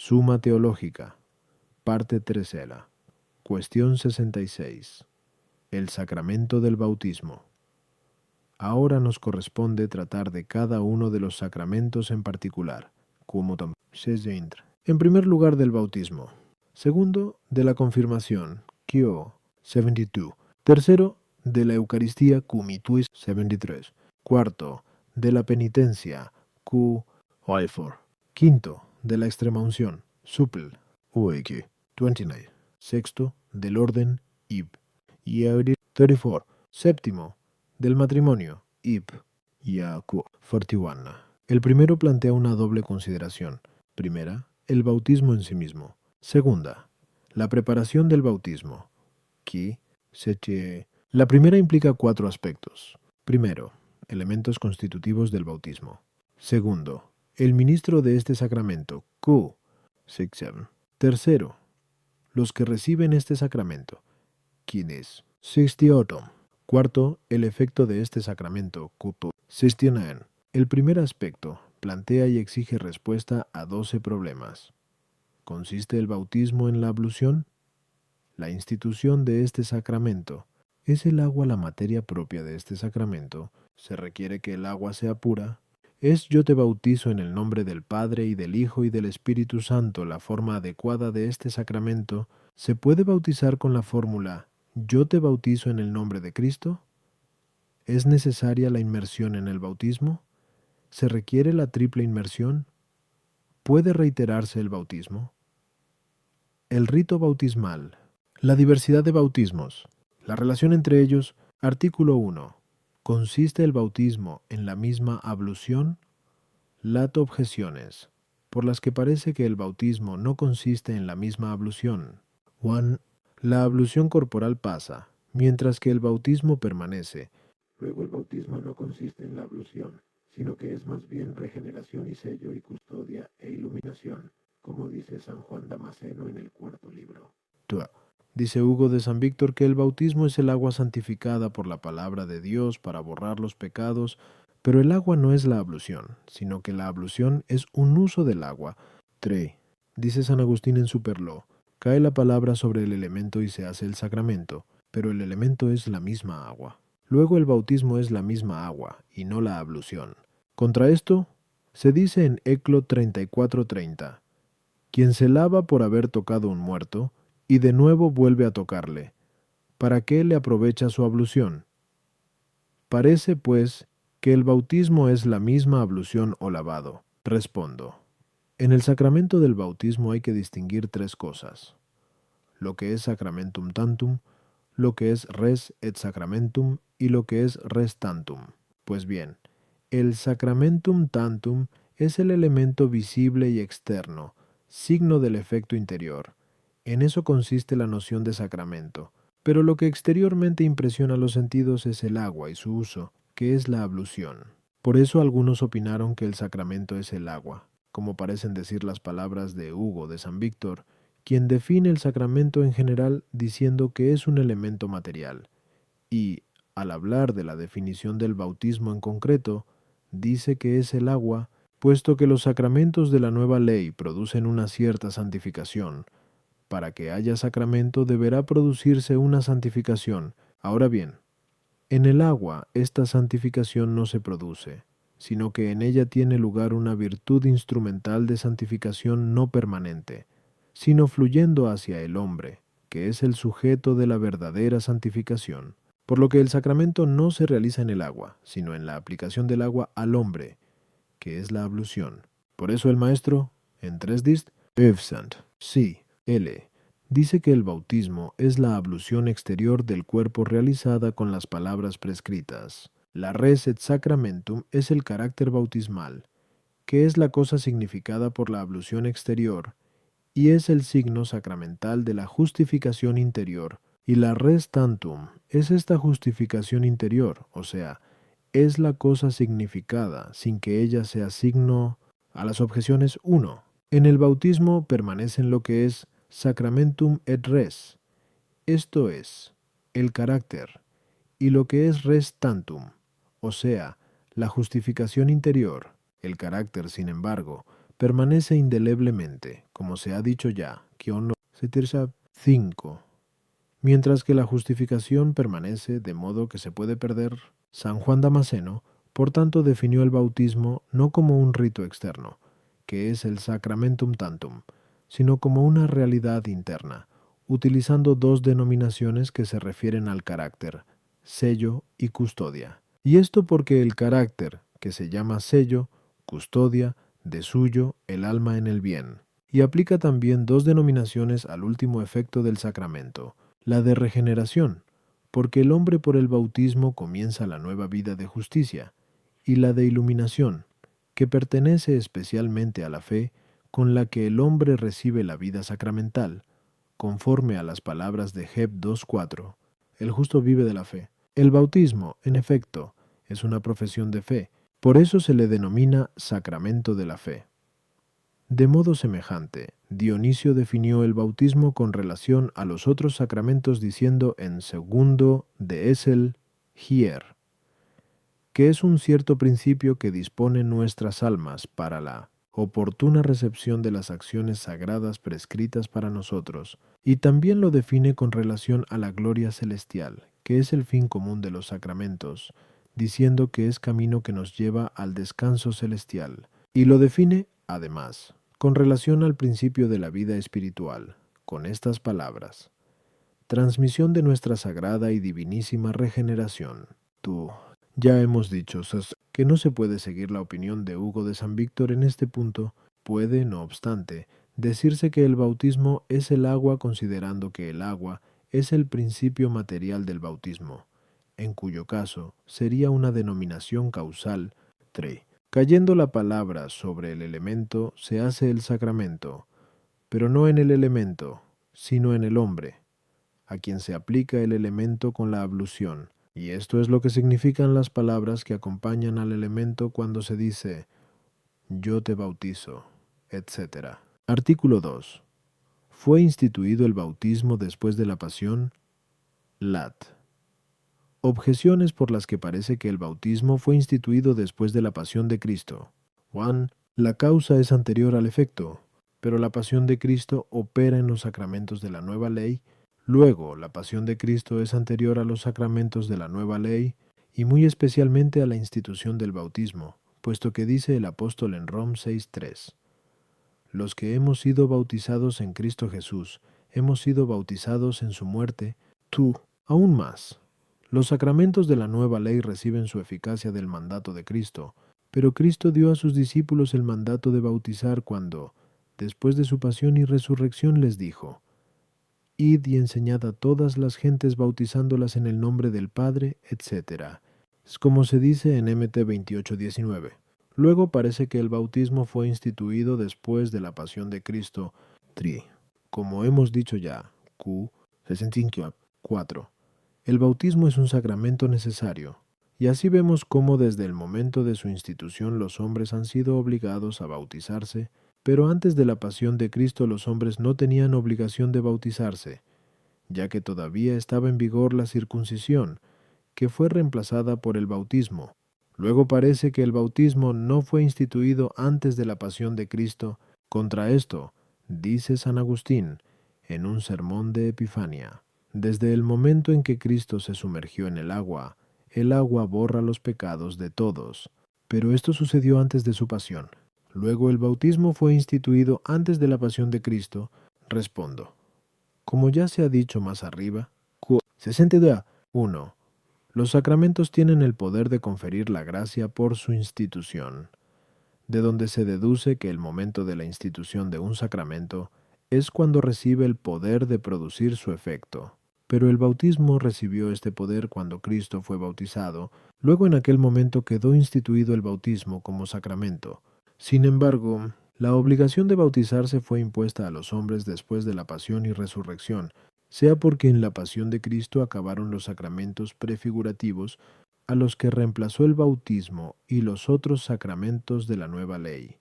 Suma Teológica, parte tercera, cuestión 66. El sacramento del bautismo. Ahora nos corresponde tratar de cada uno de los sacramentos en particular. En primer lugar, del bautismo. Segundo, de la confirmación. 72. Tercero, de la Eucaristía. 73. Cuarto, de la penitencia. 4. Quinto, de la extremaunción. 29. Sexto, del orden. 34. Séptimo, del matrimonio. 41. El primero plantea una doble consideración. Primera, el bautismo en sí mismo. Segunda, la preparación del bautismo. La primera implica 4 aspectos. Primero, elementos constitutivos del bautismo. Segundo, el ministro de este sacramento. Tercero, los que reciben este sacramento. ¿Quién es? 68. Cuarto, el efecto de este sacramento. 69. El primer aspecto plantea y exige respuesta a 12 problemas. ¿Consiste el bautismo en la ablución? La institución de este sacramento. ¿Es el agua la materia propia de este sacramento? ¿Se requiere que el agua sea pura? ¿Es yo te bautizo en el nombre del Padre y del Hijo y del Espíritu Santo la forma adecuada de este sacramento? ¿Se puede bautizar con la fórmula yo te bautizo en el nombre de Cristo? ¿Es necesaria la inmersión en el bautismo? ¿Se requiere la triple inmersión? ¿Puede reiterarse el bautismo? El rito bautismal. La diversidad de bautismos. La relación entre ellos. Artículo 1. ¿Consiste el bautismo en la misma ablución? Lato objeciones, por las que parece que el bautismo no consiste en la misma ablución. 1. La ablución corporal pasa, mientras que el bautismo permanece. Luego el bautismo no consiste en la ablución, sino que es más bien regeneración y sello y custodia e iluminación, como dice San Juan Damasceno en el 4º libro. 2. Dice Hugo de San Víctor que el bautismo es el agua santificada por la palabra de Dios para borrar los pecados, pero el agua no es la ablución, sino que la ablución es un uso del agua. 3. Dice San Agustín en Superló, cae la palabra sobre el elemento y se hace el sacramento, pero el elemento es la misma agua. Luego el bautismo es la misma agua, y no la ablución. Contra esto, se dice en Eclo 34:30, quien se lava por haber tocado un muerto, y de nuevo vuelve a tocarle, ¿para qué le aprovecha su ablución? Parece, pues, que el bautismo es la misma ablución o lavado. Respondo. En el sacramento del bautismo hay que distinguir 3 cosas: lo que es sacramentum tantum, lo que es res et sacramentum y lo que es res tantum. Pues bien, el sacramentum tantum es el elemento visible y externo, signo del efecto interior. En eso consiste la noción de sacramento. Pero lo que exteriormente impresiona los sentidos es el agua y su uso, que es la ablución. Por eso algunos opinaron que el sacramento es el agua, como parecen decir las palabras de Hugo de San Víctor, quien define el sacramento en general diciendo que es un elemento material, y, al hablar de la definición del bautismo en concreto, dice que es el agua, puesto que los sacramentos de la nueva ley producen una cierta santificación. Para que haya sacramento deberá producirse una santificación. Ahora bien, en el agua esta santificación no se produce, sino que en ella tiene lugar una virtud instrumental de santificación no permanente, sino fluyendo hacia el hombre, que es el sujeto de la verdadera santificación. Por lo que el sacramento no se realiza en el agua, sino en la aplicación del agua al hombre, que es la ablución. Por eso el maestro, en 3 dist, sí, dice que el bautismo es la ablución exterior del cuerpo realizada con las palabras prescritas. La res et sacramentum es el carácter bautismal, que es la cosa significada por la ablución exterior, y es el signo sacramental de la justificación interior, y la res tantum es esta justificación interior, o sea, es la cosa significada, sin que ella sea signo. A las objeciones 1. En el bautismo permanecen lo que es sacramentum et res, esto es, el carácter, y lo que es res tantum, o sea, la justificación interior. El carácter, sin embargo, permanece indeleblemente, como se ha dicho ya, 5, mientras que la justificación permanece de modo que se puede perder. San Juan Damasceno, por tanto, definió el bautismo no como un rito externo, que es el sacramentum tantum, sino como una realidad interna, utilizando dos denominaciones que se refieren al carácter, sello y custodia. Y esto porque el carácter, que se llama sello, custodia, de suyo el alma en el bien. Y aplica también dos denominaciones al último efecto del sacramento, la de regeneración, porque el hombre por el bautismo comienza la nueva vida de justicia, y la de iluminación, que pertenece especialmente a la fe con la que el hombre recibe la vida sacramental, conforme a las palabras de Heb 2:4. El justo vive de la fe. El bautismo, en efecto, es una profesión de fe, por eso se le denomina sacramento de la fe. De modo semejante, Dionisio definió el bautismo con relación a los otros sacramentos diciendo en segundo de Esel, Hier, que es un cierto principio que dispone nuestras almas para la oportuna recepción de las acciones sagradas prescritas para nosotros, y también lo define con relación a la gloria celestial, que es el fin común de los sacramentos, diciendo que es camino que nos lleva al descanso celestial, y lo define, además, con relación al principio de la vida espiritual, con estas palabras: transmisión de nuestra sagrada y divinísima regeneración. Tú. Ya hemos dicho que no se puede seguir la opinión de Hugo de San Víctor en este punto. Puede, no obstante, decirse que el bautismo es el agua considerando que el agua es el principio material del bautismo, en cuyo caso sería una denominación causal. 3. Cayendo la palabra sobre el elemento se hace el sacramento, pero no en el elemento, sino en el hombre, a quien se aplica el elemento con la ablución. Y esto es lo que significan las palabras que acompañan al elemento cuando se dice yo te bautizo, etc. Artículo 2. ¿Fue instituido el bautismo después de la pasión? Lat. Objeciones por las que parece que el bautismo fue instituido después de la pasión de Cristo. 1. La causa es anterior al efecto, pero la pasión de Cristo opera en los sacramentos de la nueva ley. Luego, la pasión de Cristo es anterior a los sacramentos de la nueva ley y muy especialmente a la institución del bautismo, puesto que dice el apóstol en Rom 6:3: los que hemos sido bautizados en Cristo Jesús, hemos sido bautizados en su muerte. Tú, aún más. Los sacramentos de la nueva ley reciben su eficacia del mandato de Cristo, pero Cristo dio a sus discípulos el mandato de bautizar cuando, después de su pasión y resurrección, les dijo: id y enseñad a todas las gentes bautizándolas en el nombre del Padre, etc. Es como se dice en Mt 28:19. Luego parece que el bautismo fue instituido después de la pasión de Cristo. 3. Como hemos dicho ya, Q 65:4. El bautismo es un sacramento necesario, y así vemos cómo desde el momento de su institución los hombres han sido obligados a bautizarse, pero antes de la pasión de Cristo los hombres no tenían obligación de bautizarse, ya que todavía estaba en vigor la circuncisión, que fue reemplazada por el bautismo. Luego parece que el bautismo no fue instituido antes de la pasión de Cristo. Contra esto, dice San Agustín en un sermón de Epifania: desde el momento en que Cristo se sumergió en el agua borra los pecados de todos. Pero esto sucedió antes de su pasión. Luego el bautismo fue instituido antes de la pasión de Cristo. Respondo. Como ya se ha dicho más arriba, 1. Los sacramentos tienen el poder de conferir la gracia por su institución, de donde se deduce que el momento de la institución de un sacramento es cuando recibe el poder de producir su efecto. Pero el bautismo recibió este poder cuando Cristo fue bautizado. Luego en aquel momento quedó instituido el bautismo como sacramento. Sin embargo, la obligación de bautizarse fue impuesta a los hombres después de la pasión y resurrección, sea porque en la pasión de Cristo acabaron los sacramentos prefigurativos a los que reemplazó el bautismo y los otros sacramentos de la nueva ley,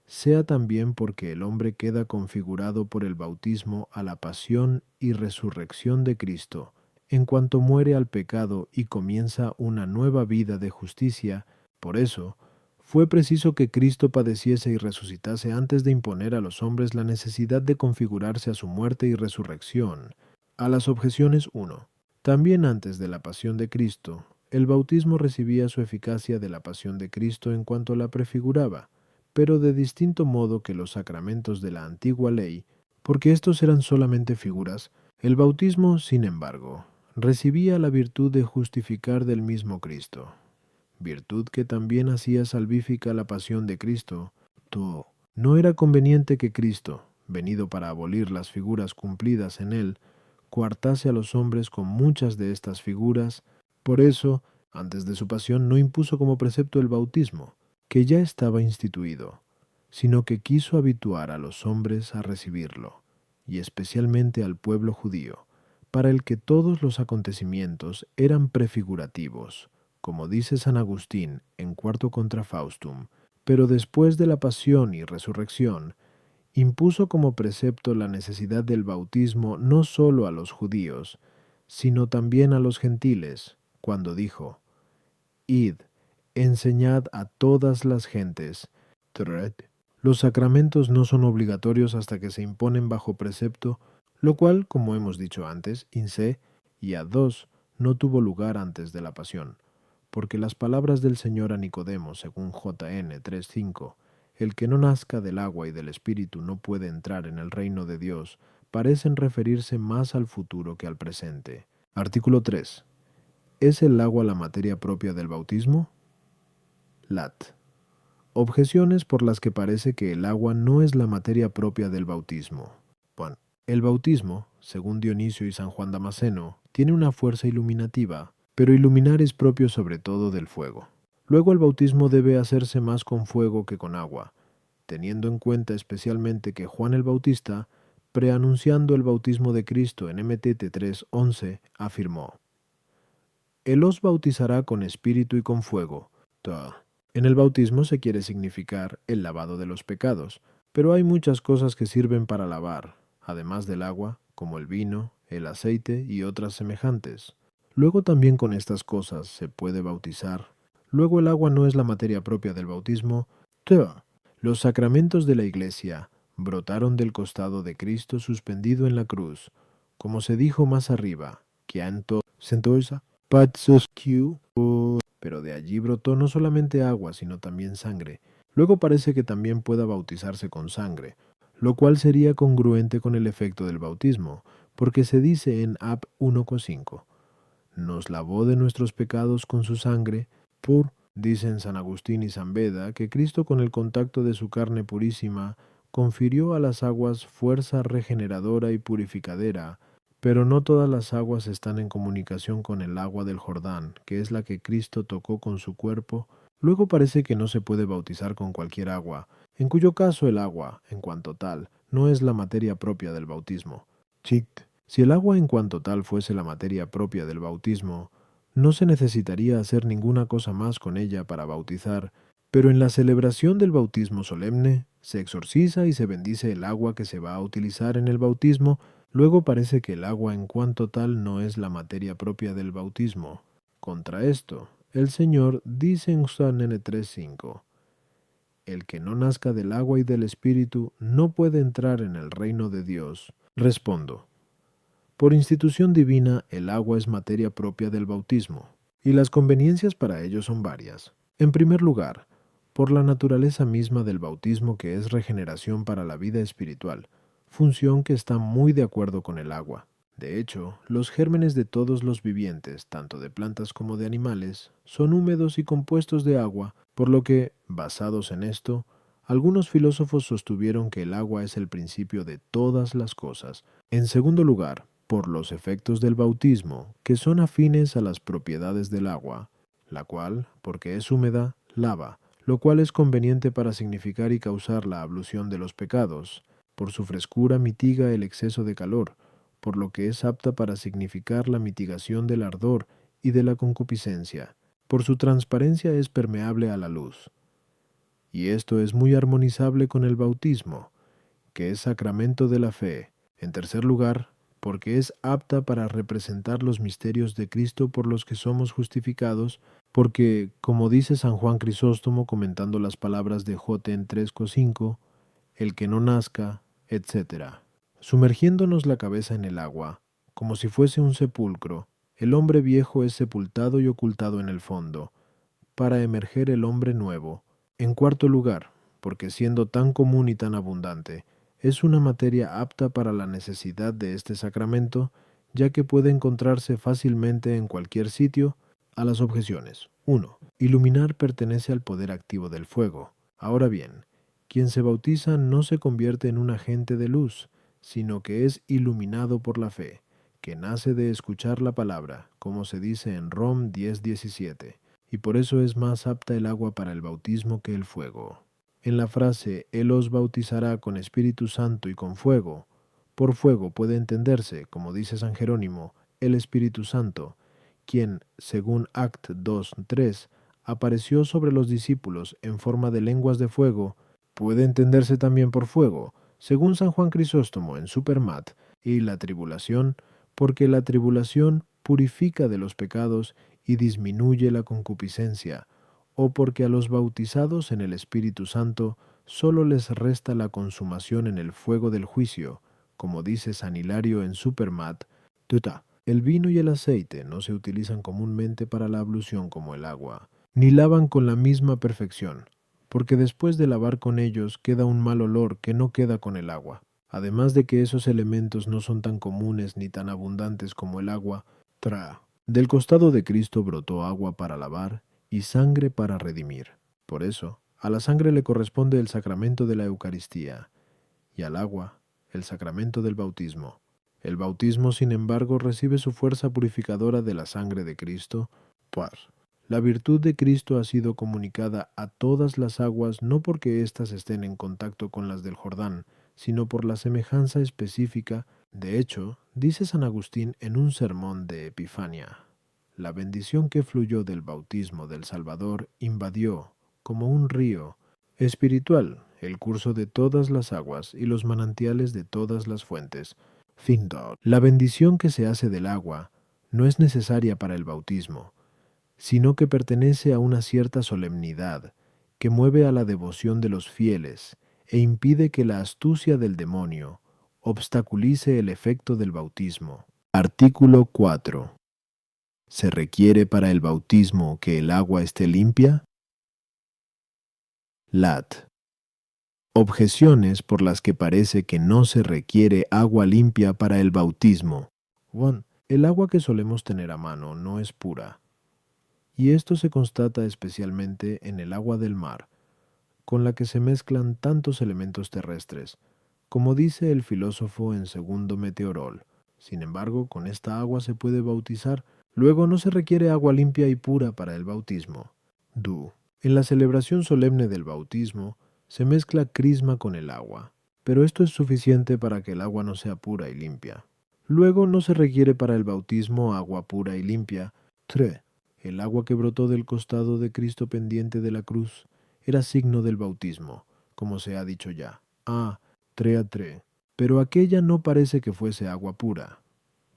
sea también porque el hombre queda configurado por el bautismo a la pasión y resurrección de Cristo, en cuanto muere al pecado y comienza una nueva vida de justicia. Por eso, Fue preciso que Cristo padeciese y resucitase antes de imponer a los hombres la necesidad de configurarse a su muerte y resurrección. A las objeciones 1. También antes de la pasión de Cristo, el bautismo recibía su eficacia de la pasión de Cristo en cuanto la prefiguraba, pero de distinto modo que los sacramentos de la antigua ley, porque estos eran solamente figuras. El bautismo, sin embargo, recibía la virtud de justificar del mismo Cristo, virtud que también hacía salvífica la pasión de Cristo. No era conveniente que Cristo, venido para abolir las figuras cumplidas en él, coartase a los hombres con muchas de estas figuras. Por eso, antes de su pasión, no impuso como precepto el bautismo, que ya estaba instituido, sino que quiso habituar a los hombres a recibirlo, y especialmente al pueblo judío, para el que todos los acontecimientos eran prefigurativos, como dice San Agustín en Cuarto contra Faustum. Pero después de la pasión y resurrección, impuso como precepto la necesidad del bautismo no sólo a los judíos, sino también a los gentiles, cuando dijo: Id, enseñad a todas las gentes. Los sacramentos no son obligatorios hasta que se imponen bajo precepto, lo cual, como hemos dicho antes, in se y ad dos, no tuvo lugar antes de la pasión, porque las palabras del Señor a Nicodemo, según JN 3:5, el que no nazca del agua y del Espíritu no puede entrar en el reino de Dios, parecen referirse más al futuro que al presente. Artículo 3. ¿Es el agua la materia propia del bautismo? Lat. Objeciones por las que parece que el agua no es la materia propia del bautismo. Bueno, el bautismo, según Dionisio y San Juan Damasceno, tiene una fuerza iluminativa, pero iluminar es propio sobre todo del fuego. Luego el bautismo debe hacerse más con fuego que con agua, teniendo en cuenta especialmente que Juan el Bautista, preanunciando el bautismo de Cristo en MTT 3:11, afirmó: Él os bautizará con espíritu y con fuego. En el bautismo se quiere significar el lavado de los pecados, pero hay muchas cosas que sirven para lavar, además del agua, como el vino, el aceite y otras semejantes. Luego también con estas cosas se puede bautizar. Luego el agua no es la materia propia del bautismo. Los sacramentos de la Iglesia brotaron del costado de Cristo suspendido en la cruz, como se dijo más arriba, que anto sentosa patsos pero de allí brotó no solamente agua, sino también sangre. Luego parece que también pueda bautizarse con sangre, lo cual sería congruente con el efecto del bautismo, porque se dice en Ap 1:5, nos lavó de nuestros pecados con su sangre, dicen San Agustín y San Beda, que Cristo con el contacto de su carne purísima confirió a las aguas fuerza regeneradora y purificadera, pero no todas las aguas están en comunicación con el agua del Jordán, que es la que Cristo tocó con su cuerpo. Luego parece que no se puede bautizar con cualquier agua, en cuyo caso el agua, en cuanto tal, no es la materia propia del bautismo. Si el agua en cuanto tal fuese la materia propia del bautismo, no se necesitaría hacer ninguna cosa más con ella para bautizar, pero en la celebración del bautismo solemne se exorciza y se bendice el agua que se va a utilizar en el bautismo. Luego parece que el agua en cuanto tal no es la materia propia del bautismo. Contra esto, el Señor dice en San N 3:5, el que no nazca del agua y del Espíritu no puede entrar en el reino de Dios. Respondo: por institución divina, el agua es materia propia del bautismo, y las conveniencias para ello son varias. En primer lugar, por la naturaleza misma del bautismo, que es regeneración para la vida espiritual, función que está muy de acuerdo con el agua. De hecho, los gérmenes de todos los vivientes, tanto de plantas como de animales, son húmedos y compuestos de agua, por lo que, basados en esto, algunos filósofos sostuvieron que el agua es el principio de todas las cosas. En segundo lugar, por los efectos del bautismo, que son afines a las propiedades del agua, la cual, porque es húmeda, lava, lo cual es conveniente para significar y causar la ablución de los pecados. Por su frescura mitiga el exceso de calor, por lo que es apta para significar la mitigación del ardor y de la concupiscencia. Por su transparencia es permeable a la luz. Y esto es muy armonizable con el bautismo, que es sacramento de la fe. En tercer lugar, porque es apta para representar los misterios de Cristo por los que somos justificados, porque, como dice San Juan Crisóstomo comentando las palabras de Joten 3,5, el que no nazca, etc. Sumergiéndonos la cabeza en el agua, como si fuese un sepulcro, el hombre viejo es sepultado y ocultado en el fondo, para emerger el hombre nuevo. En cuarto lugar, porque siendo tan común y tan abundante, es una materia apta para la necesidad de este sacramento, ya que puede encontrarse fácilmente en cualquier sitio. A las objeciones. 1. Iluminar pertenece al poder activo del fuego. Ahora bien, quien se bautiza no se convierte en un agente de luz, sino que es iluminado por la fe, que nace de escuchar la palabra, como se dice en Rom 10:17, y por eso es más apta el agua para el bautismo que el fuego. En la frase Él os bautizará con Espíritu Santo y con fuego, por fuego puede entenderse, como dice San Jerónimo, el Espíritu Santo, quien, según Act 2:3, apareció sobre los discípulos en forma de lenguas de fuego. Puede entenderse también por fuego, según San Juan Crisóstomo en Supermat, y la tribulación, porque la tribulación purifica de los pecados y disminuye la concupiscencia, o porque a los bautizados en el Espíritu Santo sólo les resta la consumación en el fuego del juicio, como dice San Hilario en Supermat, tuta. El vino y el aceite no se utilizan comúnmente para la ablución como el agua, ni lavan con la misma perfección, porque después de lavar con ellos queda un mal olor que no queda con el agua. Además de que esos elementos no son tan comunes ni tan abundantes como el agua, del costado de Cristo brotó agua para lavar y sangre para redimir. Por eso, a la sangre le corresponde el sacramento de la Eucaristía, y al agua, el sacramento del bautismo. El bautismo, sin embargo, recibe su fuerza purificadora de la sangre de Cristo, pues la virtud de Cristo ha sido comunicada a todas las aguas no porque éstas estén en contacto con las del Jordán, sino por la semejanza específica. De hecho, dice San Agustín en un sermón de Epifania, la bendición que fluyó del bautismo del Salvador invadió, como un río espiritual, el curso de todas las aguas y los manantiales de todas las fuentes. La bendición que se hace del agua no es necesaria para el bautismo, sino que pertenece a una cierta solemnidad que mueve a la devoción de los fieles e impide que la astucia del demonio obstaculice el efecto del bautismo. Artículo 4. ¿Se requiere para el bautismo que el agua esté limpia? Lat. Objeciones por las que parece que no se requiere agua limpia para el bautismo. 1. El agua que solemos tener a mano no es pura, y esto se constata especialmente en el agua del mar, con la que se mezclan tantos elementos terrestres, como dice el filósofo en Segundo Meteorol. Sin embargo, con esta agua se puede bautizar, luego no se requiere agua limpia y pura para el bautismo. En la celebración solemne del bautismo, se mezcla crisma con el agua, pero esto es suficiente para que el agua no sea pura y limpia. Luego no se requiere para el bautismo agua pura y limpia. 3. El agua que brotó del costado de Cristo pendiente de la cruz era signo del bautismo, como se ha dicho ya. 3. Pero aquella no parece que fuese agua pura,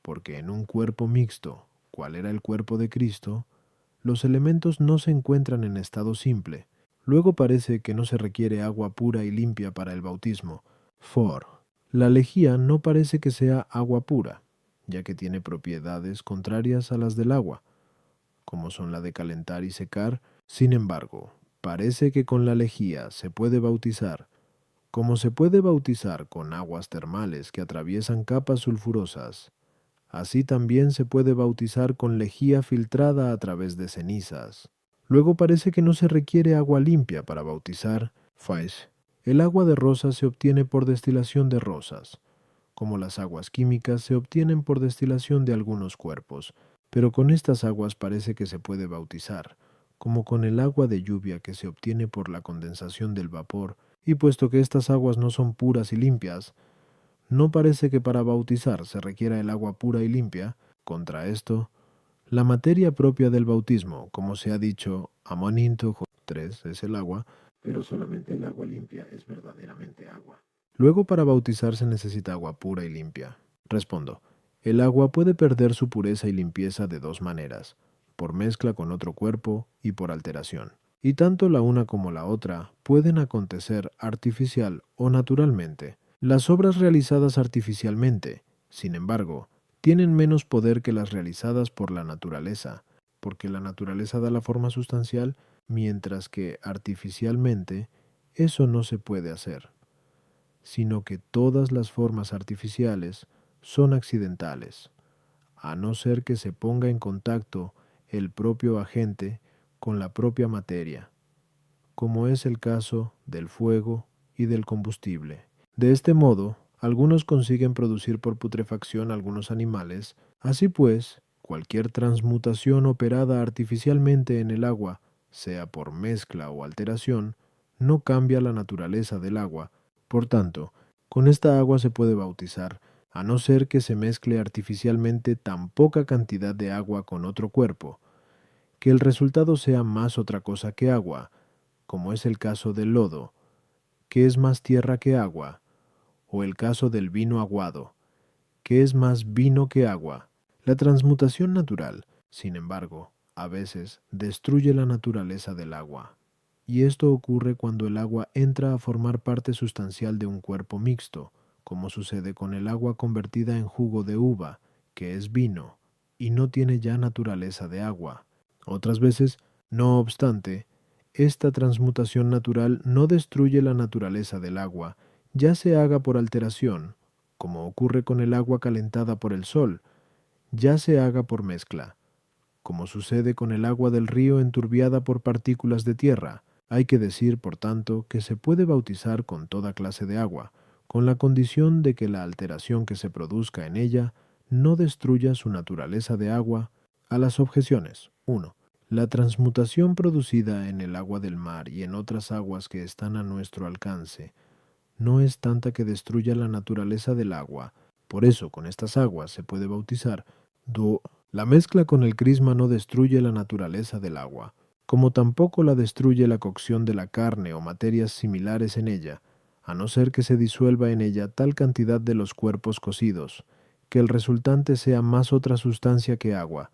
porque en un cuerpo mixto, cual era el cuerpo de Cristo, los elementos no se encuentran en estado simple. Luego parece que no se requiere agua pura y limpia para el bautismo. 4. La lejía no parece que sea agua pura, ya que tiene propiedades contrarias a las del agua, como son la de calentar y secar. Sin embargo, parece que con la lejía se puede bautizar, como se puede bautizar con aguas termales que atraviesan capas sulfurosas. Así también se puede bautizar con lejía filtrada a través de cenizas. Luego parece que no se requiere agua limpia para bautizar. 5. El agua de rosas se obtiene por destilación de rosas, como las aguas químicas se obtienen por destilación de algunos cuerpos, pero con estas aguas parece que se puede bautizar, como con el agua de lluvia que se obtiene por la condensación del vapor, y puesto que estas aguas no son puras y limpias, no parece que para bautizar se requiera el agua pura y limpia. Contra esto, la materia propia del bautismo, como se ha dicho, Amoninto 3 es el agua, pero solamente el agua limpia es verdaderamente agua. luego para bautizar se necesita agua pura y limpia. Respondo, el agua puede perder su pureza y limpieza de dos maneras. por mezcla con otro cuerpo y por alteración. Y tanto la una como la otra pueden acontecer artificial o naturalmente. Las obras realizadas artificialmente, sin embargo, tienen menos poder que las realizadas por la naturaleza, porque la naturaleza da la forma sustancial, mientras que artificialmente eso no se puede hacer, sino que todas las formas artificiales son accidentales, a no ser que se ponga en contacto el propio agente con la propia materia, como es el caso del fuego y del combustible. De este modo, algunos consiguen producir por putrefacción algunos animales. Así pues, cualquier transmutación operada artificialmente en el agua, sea por mezcla o alteración, no cambia la naturaleza del agua. Por tanto, con esta agua se puede bautizar, a no ser que se mezcle artificialmente tan poca cantidad de agua con otro cuerpo, que el resultado sea más otra cosa que agua, como es el caso del lodo, que es más tierra que agua, o el caso del vino aguado, que es más vino que agua. La transmutación natural, sin embargo, a veces destruye la naturaleza del agua, y esto ocurre cuando el agua entra a formar parte sustancial de un cuerpo mixto, como sucede con el agua convertida en jugo de uva, que es vino, y no tiene ya naturaleza de agua. Otras veces, no obstante, esta transmutación natural no destruye la naturaleza del agua, ya se haga por alteración, como ocurre con el agua calentada por el sol, ya se haga por mezcla, como sucede con el agua del río enturbiada por partículas de tierra. Hay que decir, por tanto, que se puede bautizar con toda clase de agua, con la condición de que la alteración que se produzca en ella no destruya su naturaleza de agua. A las objeciones. 1. La transmutación producida en el agua del mar y en otras aguas que están a nuestro alcance no es tanta que destruya la naturaleza del agua. Por eso, con estas aguas se puede bautizar. 2. La mezcla con el crisma no destruye la naturaleza del agua, como tampoco la destruye la cocción de la carne o materias similares en ella, a no ser que se disuelva en ella tal cantidad de los cuerpos cocidos, que el resultante sea más otra sustancia que agua,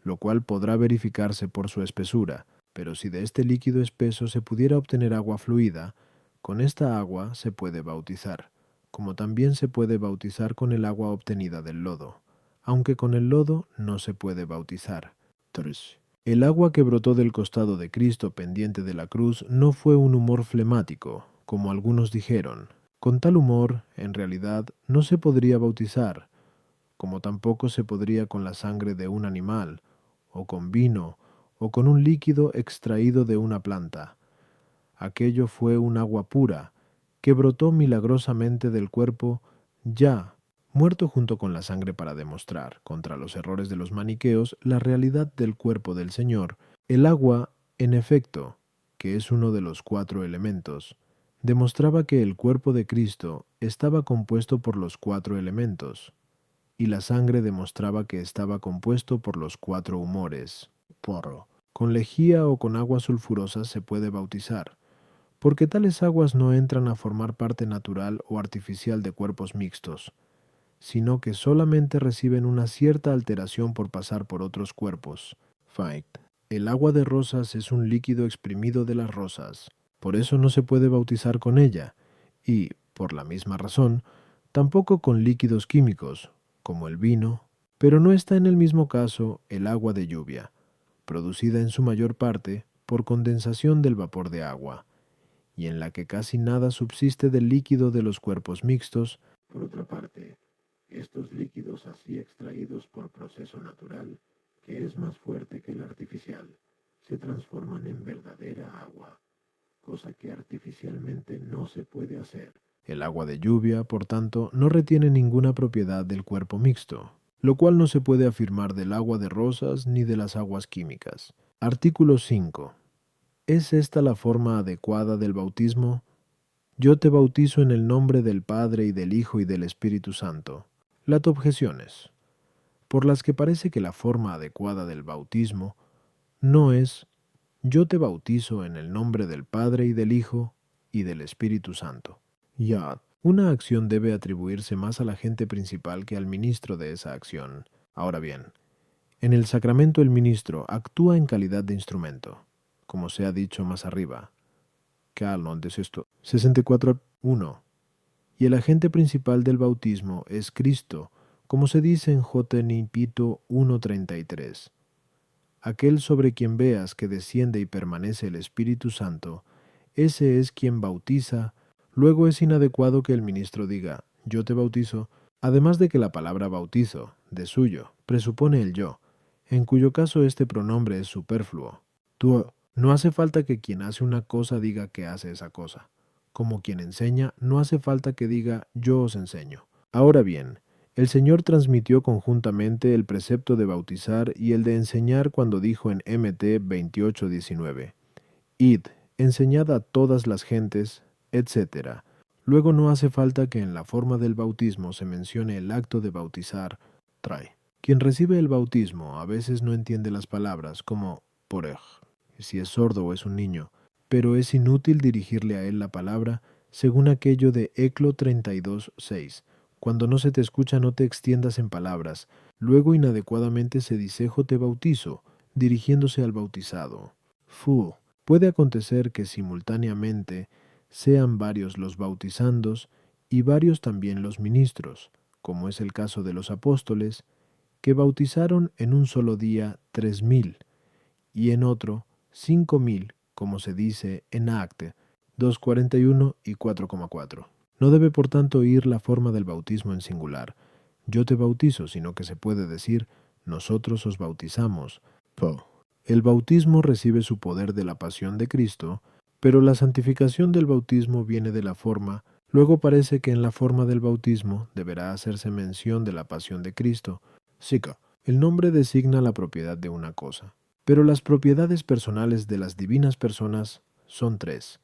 lo cual podrá verificarse por su espesura. Pero si de este líquido espeso se pudiera obtener agua fluida, con esta agua se puede bautizar, como también se puede bautizar con el agua obtenida del lodo, aunque con el lodo no se puede bautizar. 3. El agua que brotó del costado de Cristo pendiente de la cruz no fue un humor flemático, como algunos dijeron. Con tal humor, en realidad, no se podría bautizar, como tampoco se podría con la sangre de un animal, o con vino, o con un líquido extraído de una planta. Aquello fue un agua pura, que brotó milagrosamente del cuerpo ya muerto junto con la sangre para demostrar, contra los errores de los maniqueos, la realidad del cuerpo del Señor. El agua, en efecto, que es uno de los 4 elementos, demostraba que el cuerpo de Cristo estaba compuesto por los 4 elementos, y la sangre demostraba que estaba compuesto por los 4 humores. Porro. Con lejía o con aguas sulfurosas se puede bautizar, porque tales aguas no entran a formar parte natural o artificial de cuerpos mixtos, sino que solamente reciben una cierta alteración por pasar por otros cuerpos. Fight. El agua de rosas es un líquido exprimido de las rosas, por eso no se puede bautizar con ella, y, por la misma razón, tampoco con líquidos químicos, como el vino, pero no está en el mismo caso el agua de lluvia, producida en su mayor parte por condensación del vapor de agua, y en la que casi nada subsiste del líquido de los cuerpos mixtos. Por otra parte, estos líquidos así extraídos por proceso natural, que es más fuerte que el artificial, se transforman en verdadera agua, cosa que artificialmente no se puede hacer. El agua de lluvia, por tanto, no retiene ninguna propiedad del cuerpo mixto, lo cual no se puede afirmar del agua de rosas ni de las aguas químicas. Artículo 5. ¿Es esta la forma adecuada del bautismo? Yo te bautizo en el nombre del Padre y del Hijo y del Espíritu Santo. Las objeciones, por las que parece que la forma adecuada del bautismo no es yo te bautizo en el nombre del Padre y del Hijo y del Espíritu Santo. Ya, una acción debe atribuirse más al agente principal que al ministro de esa acción. Ahora bien, En el sacramento el ministro actúa en calidad de instrumento, como se ha dicho más arriba. Canon de Sesto 64.1. Y el agente principal del bautismo es Cristo, como se dice en J. Pito 1.33. Aquel sobre quien veas que desciende y permanece el Espíritu Santo, ese es quien bautiza. Luego es inadecuado que el ministro diga, yo te bautizo, además de que la palabra bautizo, de suyo, presupone el yo, en cuyo caso este pronombre es superfluo. Tú, no hace falta que quien hace una cosa diga que hace esa cosa. Como quien enseña, no hace falta que diga yo os enseño. Ahora bien, el Señor transmitió conjuntamente el precepto de bautizar y el de enseñar cuando dijo en Mt 28:19, Id, enseñad a todas las gentes, etc. Luego no hace falta que en la forma del bautismo se mencione el acto de bautizar, trae. Quien recibe el bautismo a veces no entiende las palabras como porej, si es sordo o es un niño, pero es inútil dirigirle a él la palabra según aquello de Eclo 32:6. Cuando no se te escucha no te extiendas en palabras. Luego inadecuadamente se dice jo te bautizo, dirigiéndose al bautizado. Fu. Puede acontecer que simultáneamente sean varios los bautizandos y varios también los ministros, como es el caso de los apóstoles, que bautizaron en un solo día 3.000 y en otro 5.000, como se dice en Acte 2:41 y 4,4. No debe por tanto ir la forma del bautismo en singular, yo te bautizo, sino que se puede decir, nosotros os bautizamos. Po. El bautismo recibe su poder de la pasión de Cristo, pero la santificación del bautismo viene de la forma. Luego parece que en la forma del bautismo deberá hacerse mención de la pasión de Cristo. Sica. El nombre designa la propiedad de una cosa, pero las propiedades personales de las divinas personas son tres,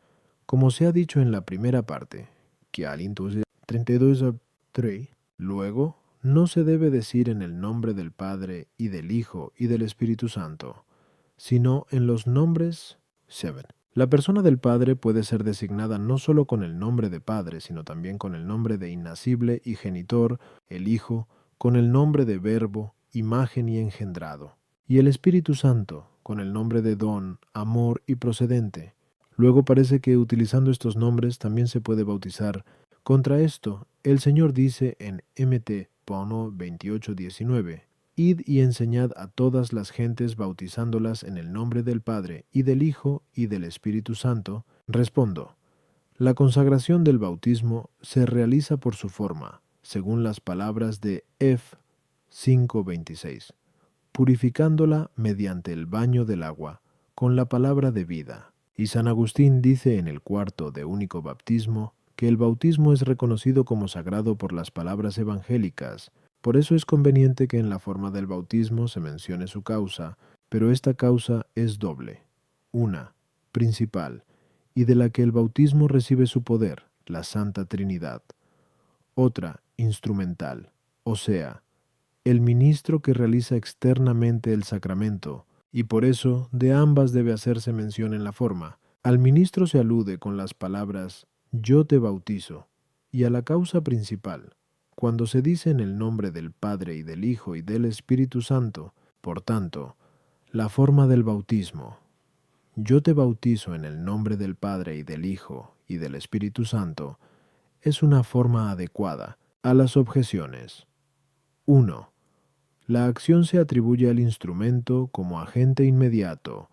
como se ha dicho en la primera parte, que al 32:3. Luego, no se debe decir en el nombre del Padre y del Hijo y del Espíritu Santo, sino en los nombres 7. La persona del Padre puede ser designada no solo con el nombre de Padre, sino también con el nombre de innacible y genitor, el Hijo, con el nombre de Verbo, imagen y engendrado, y el Espíritu Santo, con el nombre de don, amor y procedente. Luego parece que utilizando estos nombres también se puede bautizar. Contra esto, el Señor dice en Mt. Pono 28:19, Id y enseñad a todas las gentes bautizándolas en el nombre del Padre y del Hijo y del Espíritu Santo. Respondo, la consagración del bautismo se realiza por su forma, según las palabras de F 5:26, purificándola mediante el baño del agua, con la palabra de vida. Y San Agustín dice en el cuarto de único bautismo que el bautismo es reconocido como sagrado por las palabras evangélicas. Por eso es conveniente que en la forma del bautismo se mencione su causa, pero esta causa es doble. Una, principal, y de la que el bautismo recibe su poder, la Santa Trinidad. Otra, instrumental, o sea, el ministro que realiza externamente el sacramento, y por eso de ambas debe hacerse mención en la forma. Al ministro se alude con las palabras yo te bautizo, y a la causa principal, cuando se dice en el nombre del Padre y del Hijo y del Espíritu Santo. Por tanto, la forma del bautismo, yo te bautizo en el nombre del Padre y del Hijo y del Espíritu Santo, es una forma adecuada a las objeciones. 1. La acción se atribuye al instrumento como agente inmediato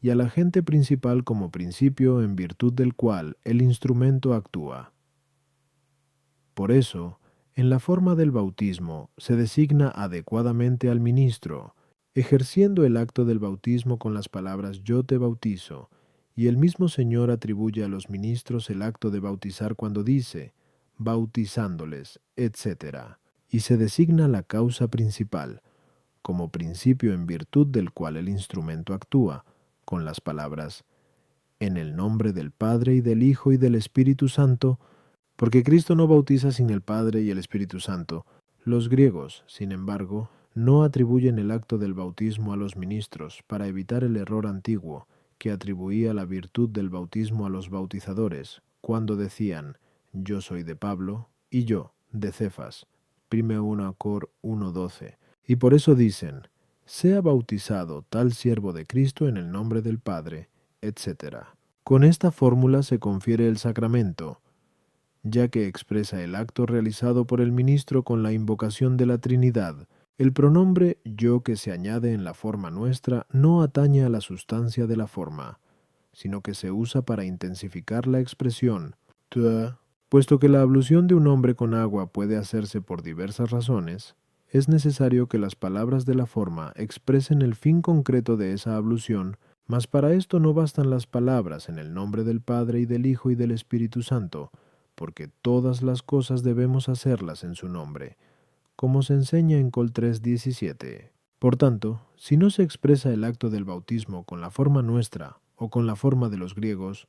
y al agente principal como principio en virtud del cual el instrumento actúa. Por eso, en la forma del bautismo se designa adecuadamente al ministro, ejerciendo el acto del bautismo con las palabras yo te bautizo, y el mismo Señor atribuye a los ministros el acto de bautizar cuando dice, bautizándoles, etc., y se designa la causa principal, como principio en virtud del cual el instrumento actúa, con las palabras, en el nombre del Padre y del Hijo y del Espíritu Santo, porque Cristo no bautiza sin el Padre y el Espíritu Santo. Los griegos, sin embargo, no atribuyen el acto del bautismo a los ministros para evitar el error antiguo que atribuía la virtud del bautismo a los bautizadores, cuando decían, yo soy de Pablo y yo de Cefas. 1 Cor 1:12. Y por eso dicen, sea bautizado tal siervo de Cristo en el nombre del Padre, etc. Con esta fórmula se confiere el sacramento, ya que expresa el acto realizado por el ministro con la invocación de la Trinidad. El pronombre yo que se añade en la forma nuestra no atañe a la sustancia de la forma, sino que se usa para intensificar la expresión "tua". Puesto que la ablución de un hombre con agua puede hacerse por diversas razones, es necesario que las palabras de la forma expresen el fin concreto de esa ablución, mas para esto no bastan las palabras en el nombre del Padre y del Hijo y del Espíritu Santo, porque todas las cosas debemos hacerlas en su nombre, como se enseña en Col 3:17. Por tanto, si no se expresa el acto del bautismo con la forma nuestra o con la forma de los griegos,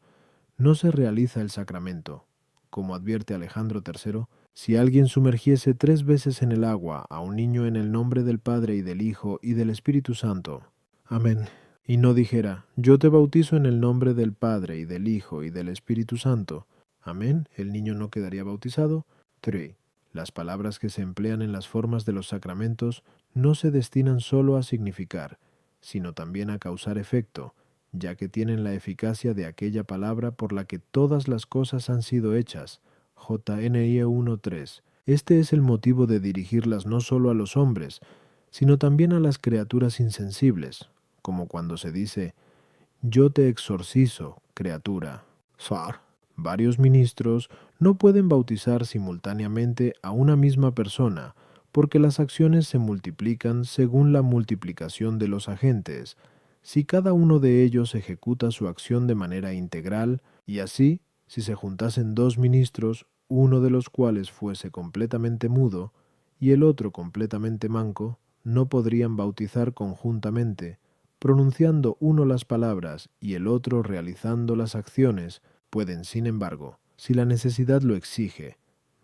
no se realiza el sacramento. Como advierte Alejandro III, si alguien sumergiese 3 veces en el agua a un niño en el nombre del Padre y del Hijo y del Espíritu Santo, amén, y no dijera, yo te bautizo en el nombre del Padre y del Hijo y del Espíritu Santo, amén, el niño no quedaría bautizado. 3. Las palabras que se emplean en las formas de los sacramentos no se destinan solo a significar, sino también a causar efecto, ya que tienen la eficacia de aquella palabra por la que todas las cosas han sido hechas. JNI 1:3. Este es el motivo de dirigirlas no solo a los hombres, sino también a las criaturas insensibles, como cuando se dice, yo te exorcizo, criatura. Sar. Varios ministros no pueden bautizar simultáneamente a una misma persona, porque las acciones se multiplican según la multiplicación de los agentes. Si cada uno de ellos ejecuta su acción de manera integral, y así, si se juntasen 2 ministros, uno de los cuales fuese completamente mudo y el otro completamente manco, no podrían bautizar conjuntamente, pronunciando uno las palabras y el otro realizando las acciones. Pueden, sin embargo, si la necesidad lo exige,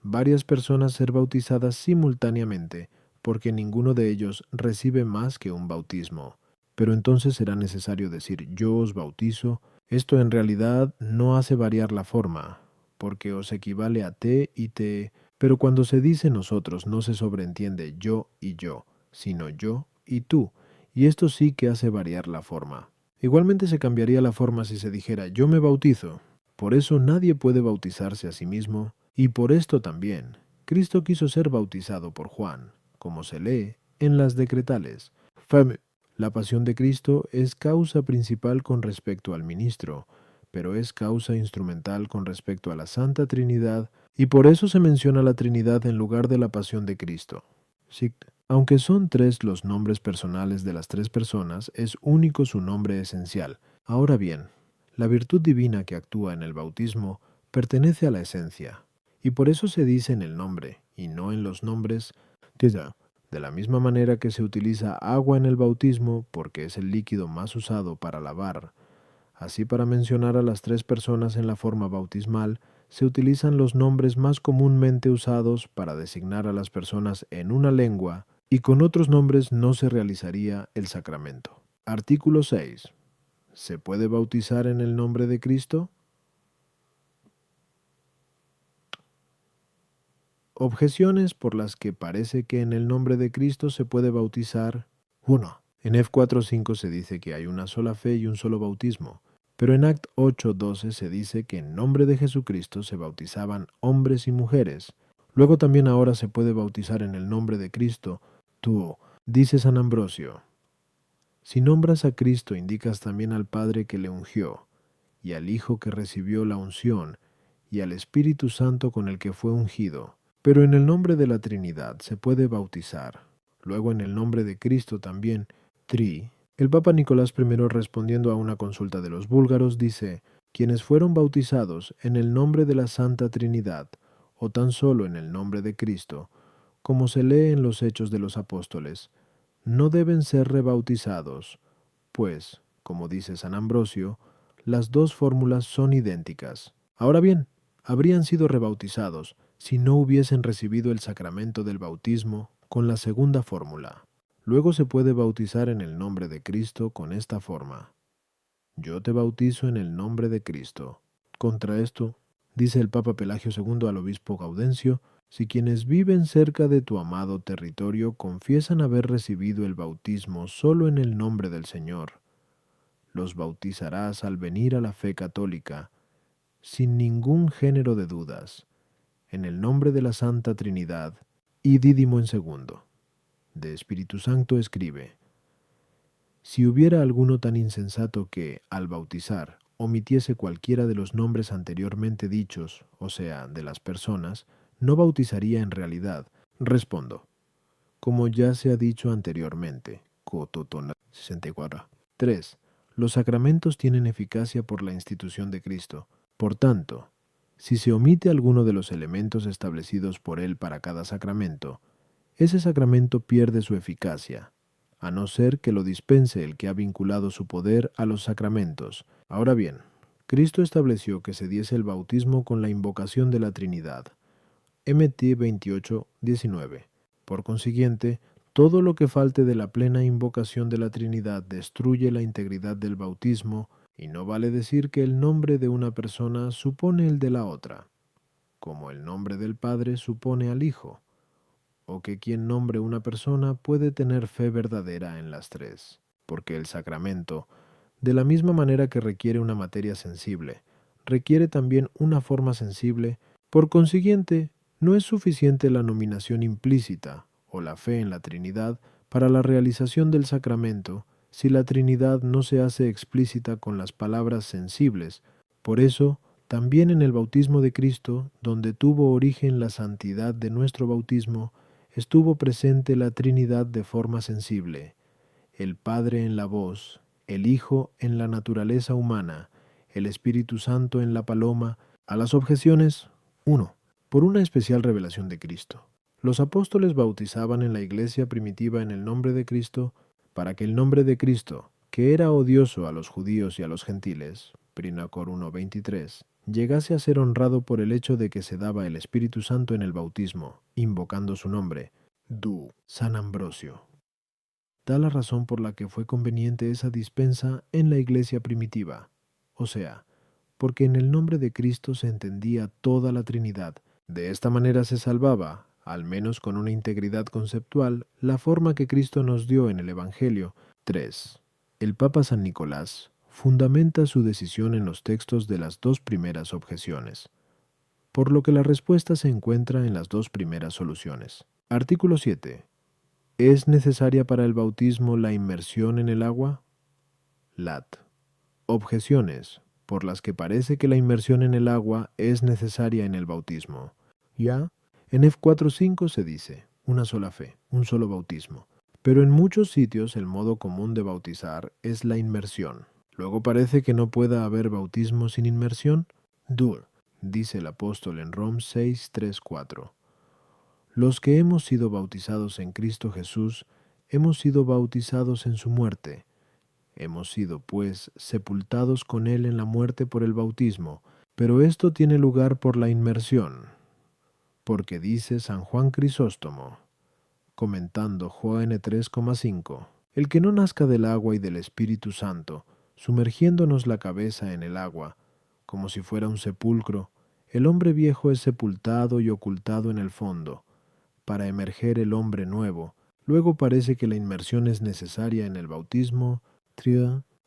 varias personas ser bautizadas simultáneamente, porque ninguno de ellos recibe más que un bautismo. Pero entonces será necesario decir yo os bautizo. Esto en realidad no hace variar la forma, porque os equivale a te y te, pero cuando se dice nosotros no se sobreentiende yo y yo, sino yo y tú, y esto sí que hace variar la forma. Igualmente se cambiaría la forma si se dijera yo me bautizo. Por eso nadie puede bautizarse a sí mismo, y por esto también Cristo quiso ser bautizado por Juan, como se lee en las decretales. Feme. La pasión de Cristo es causa principal con respecto al ministro, pero es causa instrumental con respecto a la Santa Trinidad, y por eso se menciona la Trinidad en lugar de la pasión de Cristo. Sict. Aunque son 3 los nombres personales de las 3 personas, es único su nombre esencial. Ahora bien, la virtud divina que actúa en el bautismo pertenece a la esencia, y por eso se dice en el nombre, y no en los nombres. De la misma manera que se utiliza agua en el bautismo, porque es el líquido más usado para lavar, así para mencionar a las 3 personas en la forma bautismal, se utilizan los nombres más comúnmente usados para designar a las personas en una lengua, y con otros nombres no se realizaría el sacramento. Artículo 6. ¿Se puede bautizar en el nombre de Cristo? Objeciones por las que parece que en el nombre de Cristo se puede bautizar. 1. En F4:5 se dice que hay una sola fe y un solo bautismo, pero en Act 8:12 se dice que en nombre de Jesucristo se bautizaban hombres y mujeres. Luego también ahora se puede bautizar en el nombre de Cristo. Tú, dice San Ambrosio, si nombras a Cristo indicas también al Padre que le ungió, y al Hijo que recibió la unción, y al Espíritu Santo con el que fue ungido. Pero en el nombre de la Trinidad se puede bautizar. Luego en el nombre de Cristo también. El Papa Nicolás I, respondiendo a una consulta de los búlgaros, dice, quienes fueron bautizados en el nombre de la Santa Trinidad, o tan solo en el nombre de Cristo, como se lee en los Hechos de los Apóstoles, no deben ser rebautizados, pues, como dice San Ambrosio, las 2 fórmulas son idénticas. Ahora bien, habrían sido rebautizados si no hubiesen recibido el sacramento del bautismo con la segunda fórmula. Luego se puede bautizar en el nombre de Cristo con esta forma. Yo te bautizo en el nombre de Cristo. Contra esto, dice el Papa Pelagio II al obispo Gaudencio, Si quienes viven cerca de tu amado territorio confiesan haber recibido el bautismo solo en el nombre del Señor, los bautizarás al venir a la fe católica, sin ningún género de dudas, en el nombre de la Santa Trinidad y Dídimo en segundo. De Espíritu Santo escribe: si hubiera alguno tan insensato que, al bautizar, omitiese cualquiera de los nombres anteriormente dichos, o sea, de las personas, no bautizaría en realidad. Respondo, como ya se ha dicho anteriormente. Cototona 64. 3. Los sacramentos tienen eficacia por la institución de Cristo. Por tanto, si se omite alguno de los elementos establecidos por Él para cada sacramento, ese sacramento pierde su eficacia, a no ser que lo dispense el que ha vinculado su poder a los sacramentos. Ahora bien, Cristo estableció que se diese el bautismo con la invocación de la Trinidad. Mt 28:19. Por consiguiente, todo lo que falte de la plena invocación de la Trinidad destruye la integridad del bautismo, y no vale decir que el nombre de una persona supone el de la otra, como el nombre del Padre supone al Hijo, o que quien nombre una persona puede tener fe verdadera en las tres, porque el sacramento, de la misma manera que requiere una materia sensible, requiere también una forma sensible. Por consiguiente, no es suficiente la nominación implícita o la fe en la Trinidad para la realización del sacramento si la Trinidad no se hace explícita con las palabras sensibles. Por eso, también en el bautismo de Cristo, donde tuvo origen la santidad de nuestro bautismo, estuvo presente la Trinidad de forma sensible, el Padre en la voz, el Hijo en la naturaleza humana, el Espíritu Santo en la paloma. A las objeciones: 1. Por una especial revelación de Cristo. Los apóstoles bautizaban en la iglesia primitiva en el nombre de Cristo, para que el nombre de Cristo, que era odioso a los judíos y a los gentiles, 1 Cor 1:23, llegase a ser honrado por el hecho de que se daba el Espíritu Santo en el bautismo, invocando su nombre. Du San Ambrosio. Da la razón por la que fue conveniente esa dispensa en la iglesia primitiva, o sea, porque en el nombre de Cristo se entendía toda la Trinidad. De esta manera se salvaba, al menos con una integridad conceptual, la forma que Cristo nos dio en el Evangelio. 3. El Papa San Nicolás fundamenta su decisión en los textos de las dos primeras objeciones, por lo que la respuesta se encuentra en las dos primeras soluciones. Artículo 7. ¿Es necesaria para el bautismo la inmersión en el agua? Lat. Objeciones por las que parece que la inmersión en el agua es necesaria en el bautismo. Ya, en F4.5 se dice, una sola fe, un solo bautismo. Pero en muchos sitios el modo común de bautizar es la inmersión. Luego parece que no pueda haber bautismo sin inmersión. Dur, dice el apóstol en Rom 6:3-4. Los que hemos sido bautizados en Cristo Jesús, hemos sido bautizados en su muerte. Hemos sido, pues, sepultados con Él en la muerte por el bautismo, pero esto tiene lugar por la inmersión, porque dice San Juan Crisóstomo, comentando Joan 3,5, el que no nazca del agua y del Espíritu Santo, sumergiéndonos la cabeza en el agua, como si fuera un sepulcro, el hombre viejo es sepultado y ocultado en el fondo, para emerger el hombre nuevo. Luego parece que la inmersión es necesaria en el bautismo.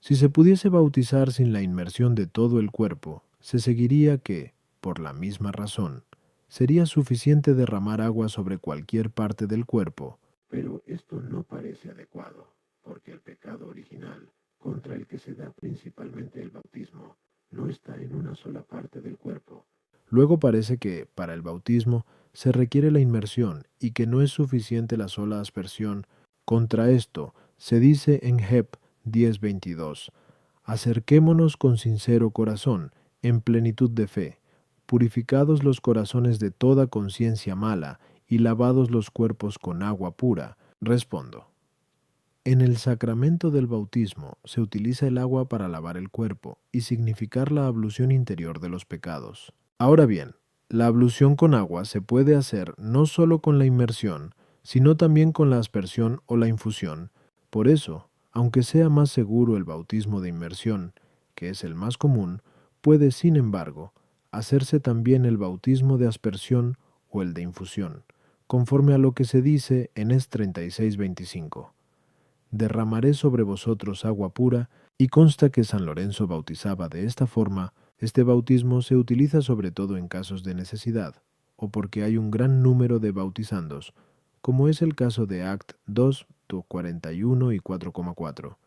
Si se pudiese bautizar sin la inmersión de todo el cuerpo, se seguiría que, por la misma razón, sería suficiente derramar agua sobre cualquier parte del cuerpo. Pero esto no parece adecuado, porque el pecado original, contra el que se da principalmente el bautismo, no está en una sola parte del cuerpo. Luego parece que, para el bautismo, se requiere la inmersión y que no es suficiente la sola aspersión. Contra esto, se dice en Heb 10:22, acerquémonos con sincero corazón, en plenitud de fe, purificados los corazones de toda conciencia mala y lavados los cuerpos con agua pura. Respondo. En el sacramento del bautismo se utiliza el agua para lavar el cuerpo y significar la ablución interior de los pecados. Ahora bien, la ablución con agua se puede hacer no solo con la inmersión, sino también con la aspersión o la infusión. Por eso, aunque sea más seguro el bautismo de inmersión, que es el más común, puede, sin embargo, hacerse también el bautismo de aspersión o el de infusión, conforme a lo que se dice en Es 36:25. Derramaré sobre vosotros agua pura, y consta que San Lorenzo bautizaba de esta forma. Este bautismo se utiliza sobre todo en casos de necesidad, o porque hay un gran número de bautizandos, como es el caso de Act 2, 41 y 4,4,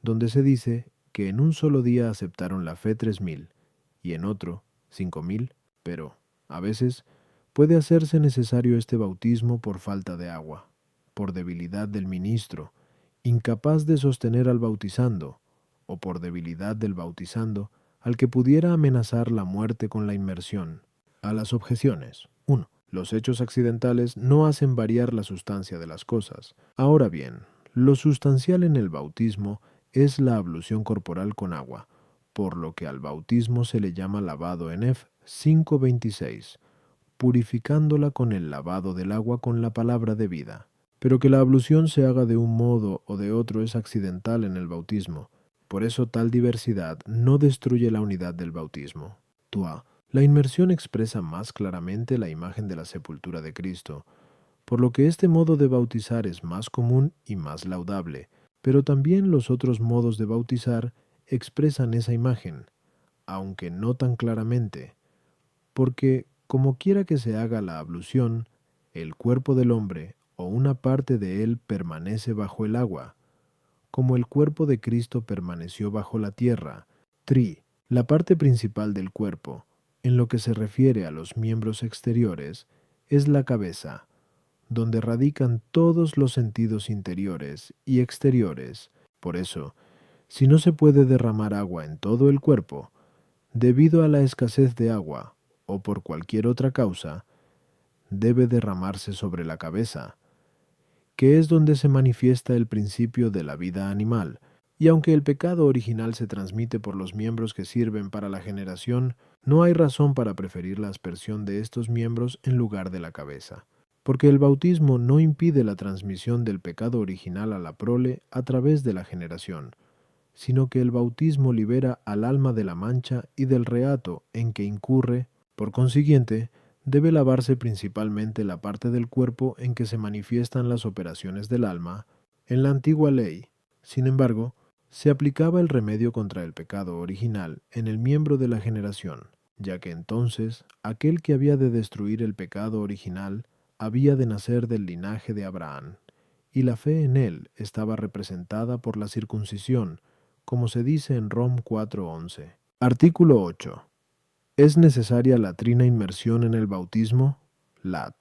donde se dice que en un solo día aceptaron la fe 3,000, y en otro 5,000, pero, a veces, puede hacerse necesario este bautismo por falta de agua, por debilidad del ministro, incapaz de sostener al bautizando, o por debilidad del bautizando, al que pudiera amenazar la muerte con la inmersión. A las objeciones. 1. Los hechos accidentales no hacen variar la sustancia de las cosas. Ahora bien, lo sustancial en el bautismo es la ablución corporal con agua, por lo que al bautismo se le llama lavado en Ef 5:26, purificándola con el lavado del agua con la palabra de vida. Pero que la ablución se haga de un modo o de otro es accidental en el bautismo. Por eso tal diversidad no destruye la unidad del bautismo. Tua. La inmersión expresa más claramente la imagen de la sepultura de Cristo, por lo que este modo de bautizar es más común y más laudable, pero también los otros modos de bautizar expresan esa imagen, aunque no tan claramente, porque como quiera que se haga la ablución, el cuerpo del hombre o una parte de él permanece bajo el agua, como el cuerpo de Cristo permaneció bajo la tierra. Tri. La parte principal del cuerpo, en lo que se refiere a los miembros exteriores, es la cabeza, donde radican todos los sentidos interiores y exteriores. Por eso, si no se puede derramar agua en todo el cuerpo, debido a la escasez de agua, o por cualquier otra causa, debe derramarse sobre la cabeza, que es donde se manifiesta el principio de la vida animal, y aunque el pecado original se transmite por los miembros que sirven para la generación, no hay razón para preferir la aspersión de estos miembros en lugar de la cabeza, porque el bautismo no impide la transmisión del pecado original a la prole a través de la generación, sino que el bautismo libera al alma de la mancha y del reato en que incurre. Por consiguiente, debe lavarse principalmente la parte del cuerpo en que se manifiestan las operaciones del alma. En la antigua ley, sin embargo, se aplicaba el remedio contra el pecado original en el miembro de la generación, ya que entonces aquel que había de destruir el pecado original había de nacer del linaje de Abraham, y la fe en él estaba representada por la circuncisión, como se dice en Rom 4:11. Artículo 8. ¿Es necesaria la trina inmersión en el bautismo? Lat.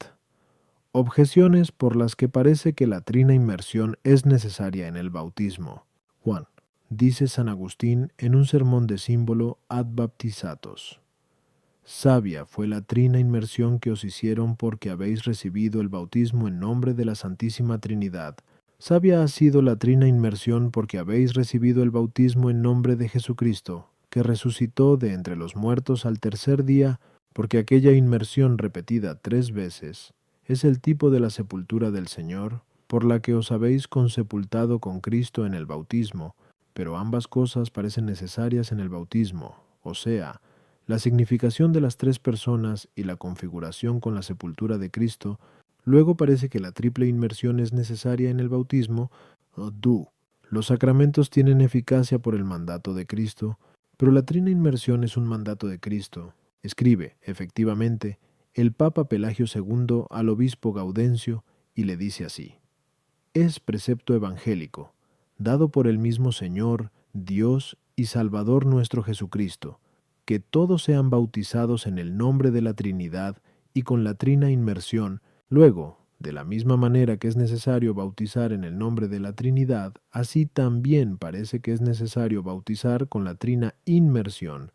Objeciones por las que parece que la trina inmersión es necesaria en el bautismo. Juan. Dice San Agustín en un sermón de símbolo ad baptizatos. Sabia fue la trina inmersión que os hicieron porque habéis recibido el bautismo en nombre de la Santísima Trinidad. Sabia ha sido la trina inmersión porque habéis recibido el bautismo en nombre de Jesucristo, que resucitó de entre los muertos al tercer día, porque aquella inmersión repetida 3 veces es el tipo de la sepultura del Señor, por la que os habéis consepultado con Cristo en el bautismo, pero ambas cosas parecen necesarias en el bautismo, o sea, la significación de las 3 personas y la configuración con la sepultura de Cristo. Luego parece que la triple inmersión es necesaria en el bautismo. Du. Los sacramentos tienen eficacia por el mandato de Cristo, pero la trina inmersión es un mandato de Cristo. Escribe, efectivamente, el Papa Pelagio II al obispo Gaudencio y le dice así: es precepto evangélico, dado por el mismo Señor, Dios y Salvador nuestro Jesucristo, que todos sean bautizados en el nombre de la Trinidad y con la trina inmersión. Luego, de la misma manera que es necesario bautizar en el nombre de la Trinidad, así también parece que es necesario bautizar con la trina inmersión.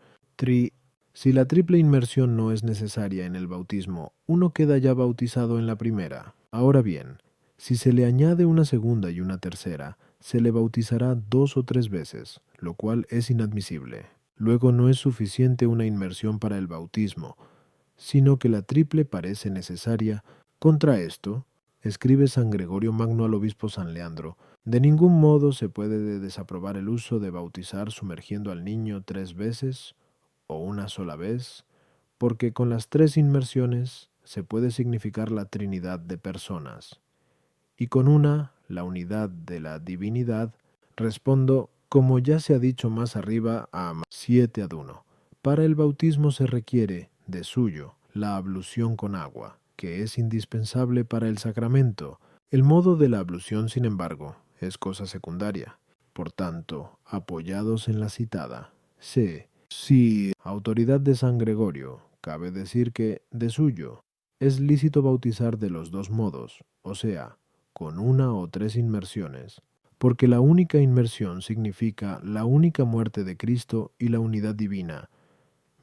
Si la triple inmersión no es necesaria en el bautismo, uno queda ya bautizado en la primera. Ahora bien, si se le añade una segunda y una tercera, se le bautizará 2 o 3 veces, lo cual es inadmisible. Luego no es suficiente una inmersión para el bautismo, sino que la triple parece necesaria. Contra esto, escribe San Gregorio Magno al obispo San Leandro: de ningún modo se puede desaprobar el uso de bautizar sumergiendo al niño 3 veces o una sola vez, porque con las 3 inmersiones se puede significar la Trinidad de personas, y con una, la unidad de la divinidad, respondo, como ya se ha dicho más arriba, a 7 ad 1. Para el bautismo se requiere, de suyo, la ablución con agua, que es indispensable para el sacramento. El modo de la ablución, sin embargo, es cosa secundaria. Por tanto, apoyados en la citada, si autoridad de San Gregorio, cabe decir que, de suyo, es lícito bautizar de los dos modos, o sea, con una o tres inmersiones, porque la única inmersión significa la única muerte de Cristo y la unidad divina,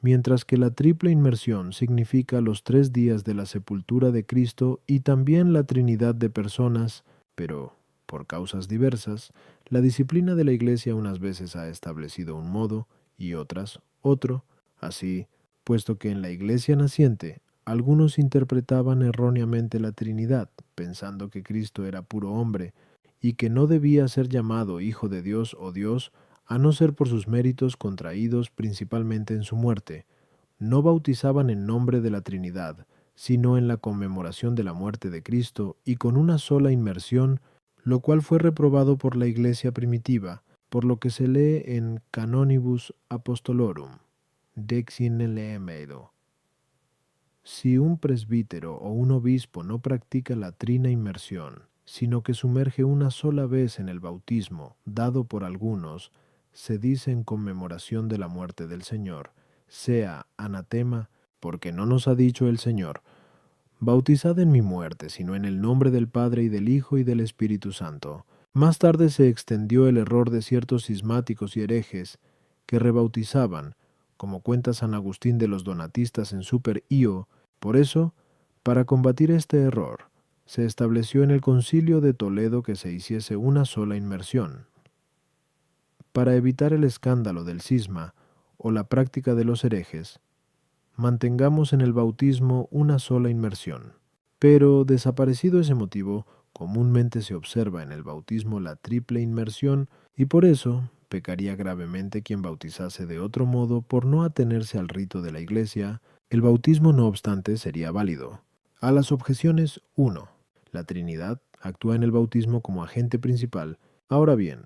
mientras que la triple inmersión significa los 3 días de la sepultura de Cristo y también la Trinidad de personas, pero, por causas diversas, la disciplina de la Iglesia unas veces ha establecido un modo y otras otro. Así, puesto que en la Iglesia naciente algunos interpretaban erróneamente la Trinidad, pensando que Cristo era puro hombre y que no debía ser llamado Hijo de Dios o Dios, a no ser por sus méritos contraídos principalmente en su muerte, no bautizaban en nombre de la Trinidad, sino en la conmemoración de la muerte de Cristo y con una sola inmersión, lo cual fue reprobado por la Iglesia primitiva, por lo que se lee en Canonibus Apostolorum, Dexinelemedo. Si un presbítero o un obispo no practica la trina inmersión, sino que sumerge una sola vez en el bautismo dado por algunos, se dice en conmemoración de la muerte del Señor, sea anatema, porque no nos ha dicho el Señor, bautizad en mi muerte, sino en el nombre del Padre y del Hijo y del Espíritu Santo. Más tarde se extendió el error de ciertos cismáticos y herejes que rebautizaban, como cuenta San Agustín de los Donatistas en Super Io. Por eso, para combatir este error, se estableció en el Concilio de Toledo que se hiciese una sola inmersión. Para evitar el escándalo del cisma o la práctica de los herejes, mantengamos en el bautismo una sola inmersión. Pero, desaparecido ese motivo, comúnmente se observa en el bautismo la triple inmersión y por eso pecaría gravemente quien bautizase de otro modo por no atenerse al rito de la Iglesia. El bautismo, no obstante, sería válido. A las objeciones 1. La Trinidad actúa en el bautismo como agente principal. Ahora bien,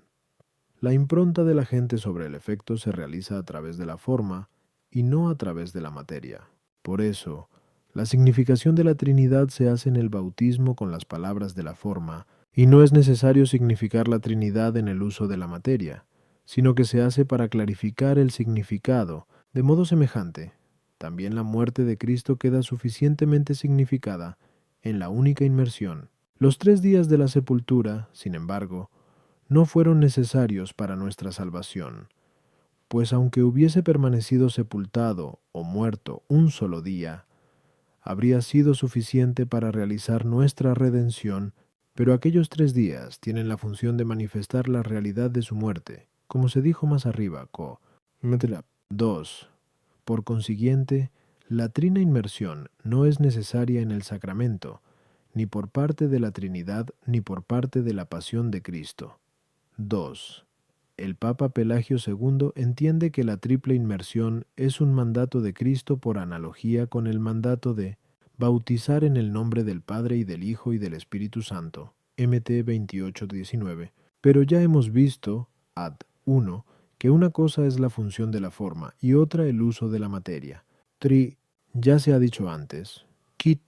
la impronta del agente sobre el efecto se realiza a través de la forma y no a través de la materia. Por eso, la significación de la Trinidad se hace en el bautismo con las palabras de la forma, y no es necesario significar la Trinidad en el uso de la materia, sino que se hace para clarificar el significado. De modo semejante, también la muerte de Cristo queda suficientemente significada en la única inmersión. Los 3 días de la sepultura, sin embargo, no fueron necesarios para nuestra salvación, pues aunque hubiese permanecido sepultado o muerto un solo día, habría sido suficiente para realizar nuestra redención, pero aquellos 3 días tienen la función de manifestar la realidad de su muerte, como se dijo más arriba, 2. Por consiguiente, la trina inmersión no es necesaria en el sacramento, ni por parte de la Trinidad ni por parte de la pasión de Cristo. 2. El Papa Pelagio II entiende que la triple inmersión es un mandato de Cristo por analogía con el mandato de bautizar en el nombre del Padre y del Hijo y del Espíritu Santo, MT 28:19. Pero ya hemos visto, ad 1, que una cosa es la función de la forma y otra el uso de la materia. Ya se ha dicho antes, Kit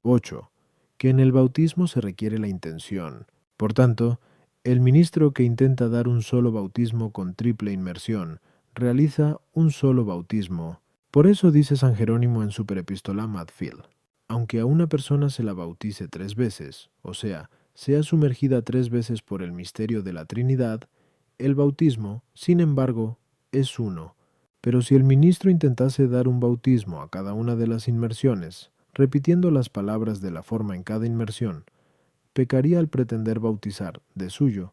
8, que en el bautismo se requiere la intención. Por tanto, el ministro que intenta dar un solo bautismo con triple inmersión realiza un solo bautismo. Por eso dice San Jerónimo en Super Epistolam ad Phil, aunque a una persona se la bautice 3 veces, o sea, sea sumergida 3 veces por el misterio de la Trinidad, el bautismo, sin embargo, es uno. Pero si el ministro intentase dar un bautismo a cada una de las inmersiones, repitiendo las palabras de la forma en cada inmersión, pecaría al pretender bautizar, de suyo,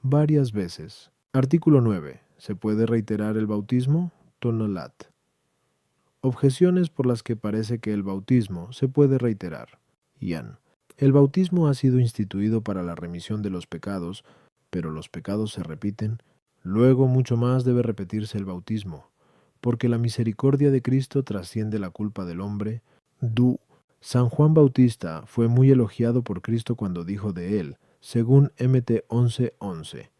varias veces. Artículo 9. ¿Se puede reiterar el bautismo? Tonolat. Objeciones por las que parece que el bautismo se puede reiterar. Ian. El bautismo ha sido instituido para la remisión de los pecados, pero los pecados se repiten. Luego mucho más debe repetirse el bautismo, porque la misericordia de Cristo trasciende la culpa del hombre. San Juan Bautista fue muy elogiado por Cristo cuando dijo de él, según Mt 11:11,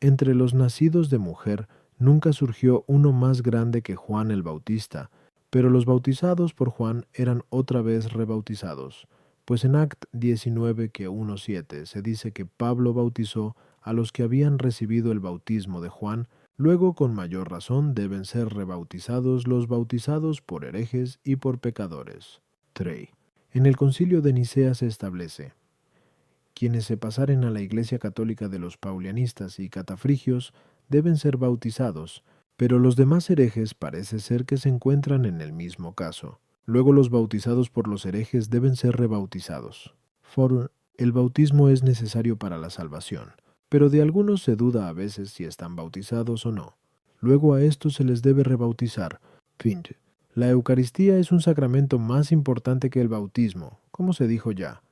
entre los nacidos de mujer nunca surgió uno más grande que Juan el Bautista, pero los bautizados por Juan eran otra vez rebautizados. Pues en Act 19 que 1:7 se dice que Pablo bautizó a los que habían recibido el bautismo de Juan, luego con mayor razón deben ser rebautizados los bautizados por herejes y por pecadores. 3. En el concilio de Nicea se establece: quienes se pasaren a la Iglesia Católica de los Paulianistas y Catafrigios deben ser bautizados, pero los demás herejes parece ser que se encuentran en el mismo caso. Luego los bautizados por los herejes deben ser rebautizados. El bautismo es necesario para la salvación, pero de algunos se duda a veces si están bautizados o no. Luego a estos se les debe rebautizar. La Eucaristía es un sacramento más importante que el bautismo, como se dijo ya.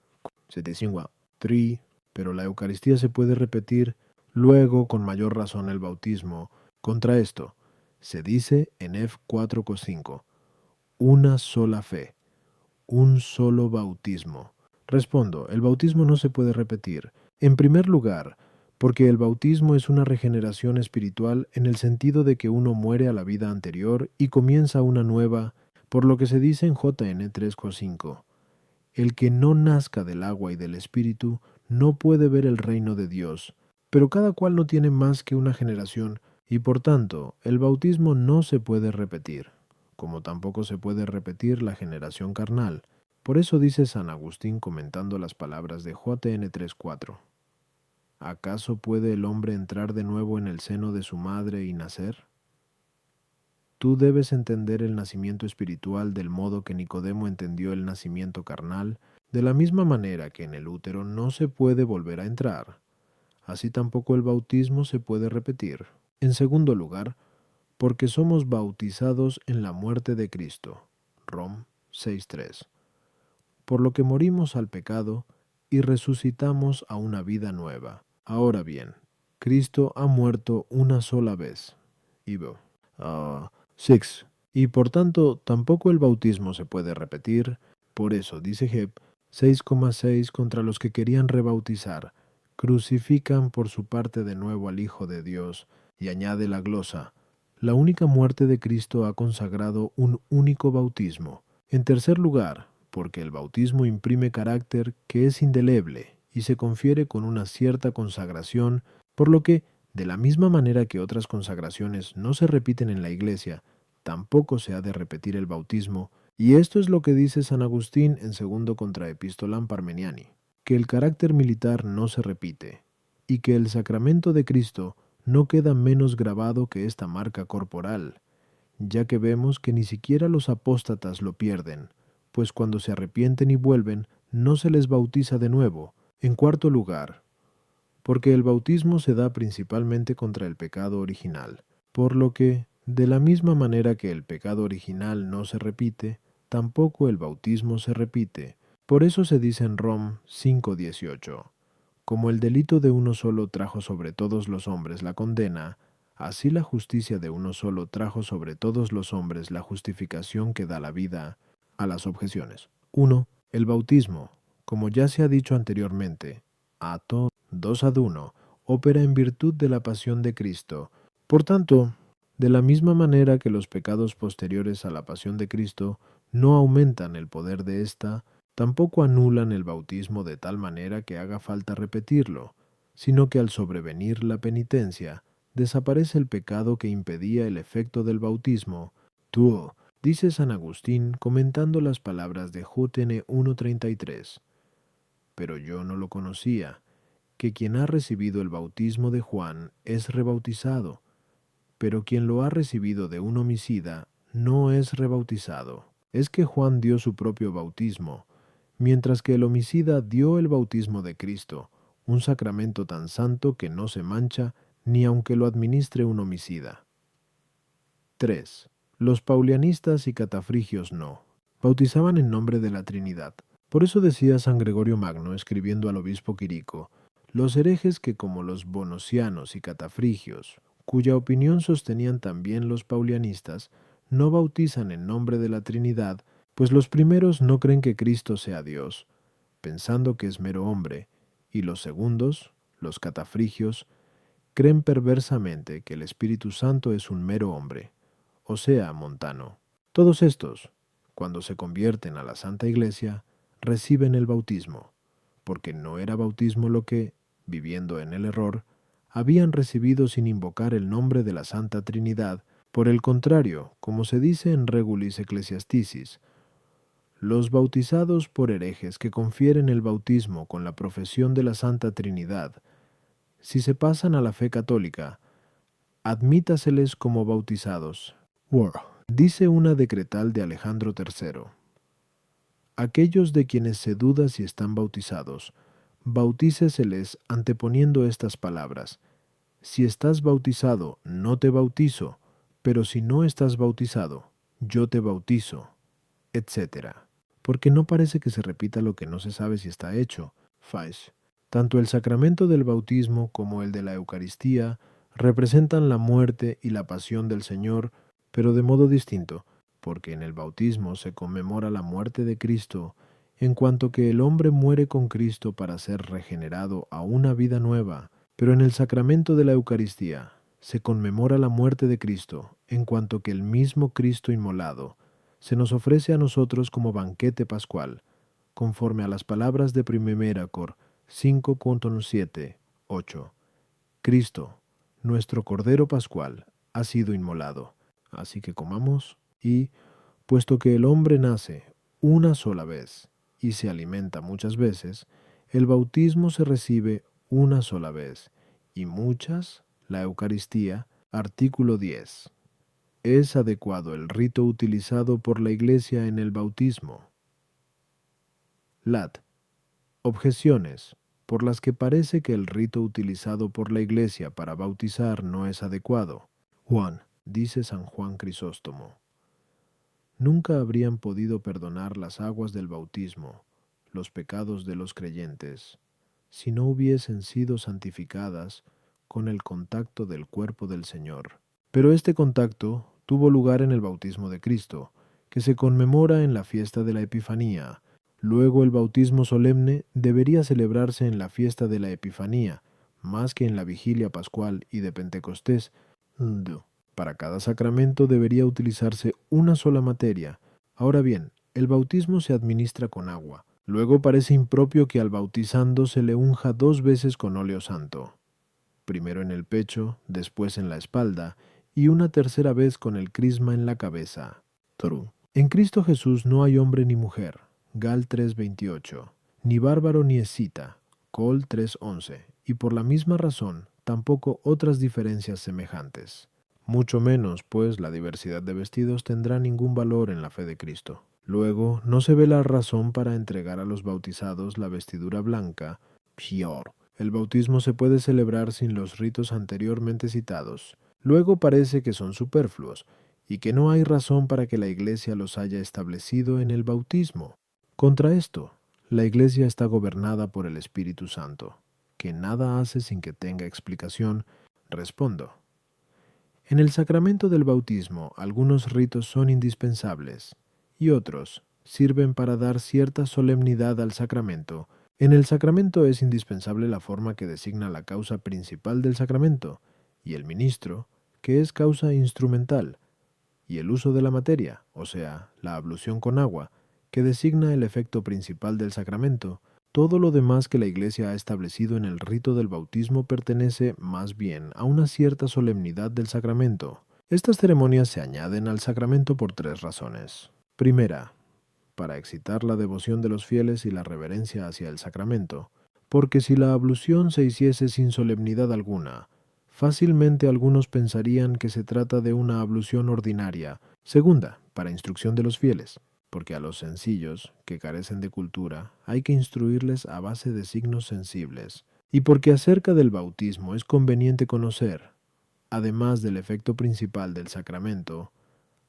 3, pero la Eucaristía se puede repetir, luego con mayor razón el bautismo. Contra esto, se dice en F 4:5, una sola fe, un solo bautismo. Respondo, el bautismo no se puede repetir. En primer lugar, porque el bautismo es una regeneración espiritual en el sentido de que uno muere a la vida anterior y comienza una nueva, por lo que se dice en JN 3:5. El que no nazca del agua y del espíritu no puede ver el reino de Dios, pero cada cual no tiene más que una generación, y por tanto el bautismo no se puede repetir, como tampoco se puede repetir la generación carnal. Por eso dice San Agustín comentando las palabras de JN 3:4. ¿Acaso puede el hombre entrar de nuevo en el seno de su madre y nacer? Tú debes entender el nacimiento espiritual del modo que Nicodemo entendió el nacimiento carnal, de la misma manera que en el útero no se puede volver a entrar. Así tampoco el bautismo se puede repetir. En segundo lugar, porque somos bautizados en la muerte de Cristo. Rom 6:3. Por lo que morimos al pecado y resucitamos a una vida nueva. Ahora bien, Cristo ha muerto una sola vez. Ivo. 6. Y por tanto, tampoco el bautismo se puede repetir. Por eso, dice Hebb 6,6 contra los que querían rebautizar, crucifican por su parte de nuevo al Hijo de Dios, y añade la glosa: la única muerte de Cristo ha consagrado un único bautismo. En tercer lugar, porque el bautismo imprime carácter que es indeleble y se confiere con una cierta consagración, por lo que, de la misma manera que otras consagraciones no se repiten en la Iglesia, tampoco se ha de repetir el bautismo, y esto es lo que dice San Agustín en segundo contra Epistolam Parmeniani, que el carácter militar no se repite, y que el sacramento de Cristo no queda menos grabado que esta marca corporal, ya que vemos que ni siquiera los apóstatas lo pierden, pues cuando se arrepienten y vuelven, no se les bautiza de nuevo. En cuarto lugar, porque el bautismo se da principalmente contra el pecado original, por lo que, de la misma manera que el pecado original no se repite, tampoco el bautismo se repite. Por eso se dice en Rom 5:18, como el delito de uno solo trajo sobre todos los hombres la condena, así la justicia de uno solo trajo sobre todos los hombres la justificación que da la vida. A las objeciones. 1. El bautismo, como ya se ha dicho anteriormente, ato 2 ad 1, opera en virtud de la pasión de Cristo. Por tanto, de la misma manera que los pecados posteriores a la pasión de Cristo no aumentan el poder de ésta, tampoco anulan el bautismo de tal manera que haga falta repetirlo, sino que al sobrevenir la penitencia, desaparece el pecado que impedía el efecto del bautismo. Tuo, dice San Agustín comentando las palabras de JN 1:33. Pero yo no lo conocía, que quien ha recibido el bautismo de Juan es rebautizado, pero quien lo ha recibido de un homicida no es rebautizado. Es que Juan dio su propio bautismo, mientras que el homicida dio el bautismo de Cristo, un sacramento tan santo que no se mancha ni aunque lo administre un homicida. 3. Los paulianistas y catafrigios no. Bautizaban en nombre de la Trinidad. Por eso decía San Gregorio Magno, escribiendo al obispo Quirico: los herejes que, como los bonosianos y catafrigios, cuya opinión sostenían también los paulianistas, no bautizan en nombre de la Trinidad, Pues los primeros no creen que Cristo sea Dios, pensando que es mero hombre, y los segundos, los catafrigios, creen perversamente que el Espíritu Santo es un mero hombre, o sea, montano. Todos estos, cuando se convierten a la Santa Iglesia, reciben el bautismo, porque no era bautismo lo que, viviendo en el error, habían recibido sin invocar el nombre de la Santa Trinidad. Por el contrario, como se dice en Regulis Ecclesiasticis, los bautizados por herejes que confieren el bautismo con la profesión de la Santa Trinidad, si se pasan a la fe católica, admítaseles como bautizados. Dice una decretal de Alejandro III: aquellos de quienes se duda si están bautizados, bautíceseles anteponiendo estas palabras: si estás bautizado, no te bautizo, pero si no estás bautizado, yo te bautizo, etcétera. Porque no parece que se repita lo que no se sabe si está hecho. Fais. Tanto el sacramento del bautismo como el de la Eucaristía representan la muerte y la pasión del Señor, pero de modo distinto, porque en el bautismo se conmemora la muerte de Cristo, en cuanto que el hombre muere con Cristo para ser regenerado a una vida nueva, pero en el sacramento de la Eucaristía se conmemora la muerte de Cristo, en cuanto que el mismo Cristo inmolado se nos ofrece a nosotros como banquete pascual, conforme a las palabras de 1 Cor 5:7, 8. Cristo, nuestro Cordero Pascual, ha sido inmolado. Así que comamos y, puesto que el hombre nace una sola vez y se alimenta muchas veces, el bautismo se recibe una sola vez y muchas, la Eucaristía, artículo 10. ¿Es adecuado el rito utilizado por la Iglesia en el bautismo? Lat. Objeciones, por las que parece que el rito utilizado por la Iglesia para bautizar no es adecuado. Juan, dice San Juan Crisóstomo, nunca habrían podido perdonar las aguas del bautismo los pecados de los creyentes, si no hubiesen sido santificadas con el contacto del cuerpo del Señor. Pero este contacto tuvo lugar en el bautismo de Cristo, que se conmemora en la fiesta de la Epifanía. Luego el bautismo solemne debería celebrarse en la fiesta de la Epifanía, más que en la vigilia pascual y de Pentecostés. Para cada sacramento debería utilizarse una sola materia. Ahora bien, el bautismo se administra con agua. Luego parece impropio que al bautizando se le unja 2 veces con óleo santo, primero en el pecho, después en la espalda, y una tercera vez con el crisma en la cabeza. En Cristo Jesús no hay hombre ni mujer, Gal 3:28, ni bárbaro ni escita, Col 3:11, y por la misma razón tampoco otras diferencias semejantes. Mucho menos, pues, la diversidad de vestidos tendrá ningún valor en la fe de Cristo. Luego, no se ve la razón para entregar a los bautizados la vestidura blanca, pior. El bautismo se puede celebrar sin los ritos anteriormente citados. Luego parece que son superfluos, y que no hay razón para que la Iglesia los haya establecido en el bautismo. Contra esto, la Iglesia está gobernada por el Espíritu Santo, que nada hace sin que tenga explicación. Respondo. En el sacramento del bautismo, algunos ritos son indispensables, y otros sirven para dar cierta solemnidad al sacramento. En el sacramento es indispensable la forma que designa la causa principal del sacramento, y el ministro, que es causa instrumental, y el uso de la materia, o sea, la ablución con agua, que designa el efecto principal del sacramento. Todo lo demás que la Iglesia ha establecido en el rito del bautismo pertenece más bien a una cierta solemnidad del sacramento. Estas ceremonias se añaden al sacramento por 3 razones. Primera, para excitar la devoción de los fieles y la reverencia hacia el sacramento, porque si la ablución se hiciese sin solemnidad alguna, fácilmente algunos pensarían que se trata de una ablución ordinaria. Segunda, para instrucción de los fieles, porque a los sencillos, que carecen de cultura, hay que instruirles a base de signos sensibles, y porque acerca del bautismo es conveniente conocer, además del efecto principal del sacramento,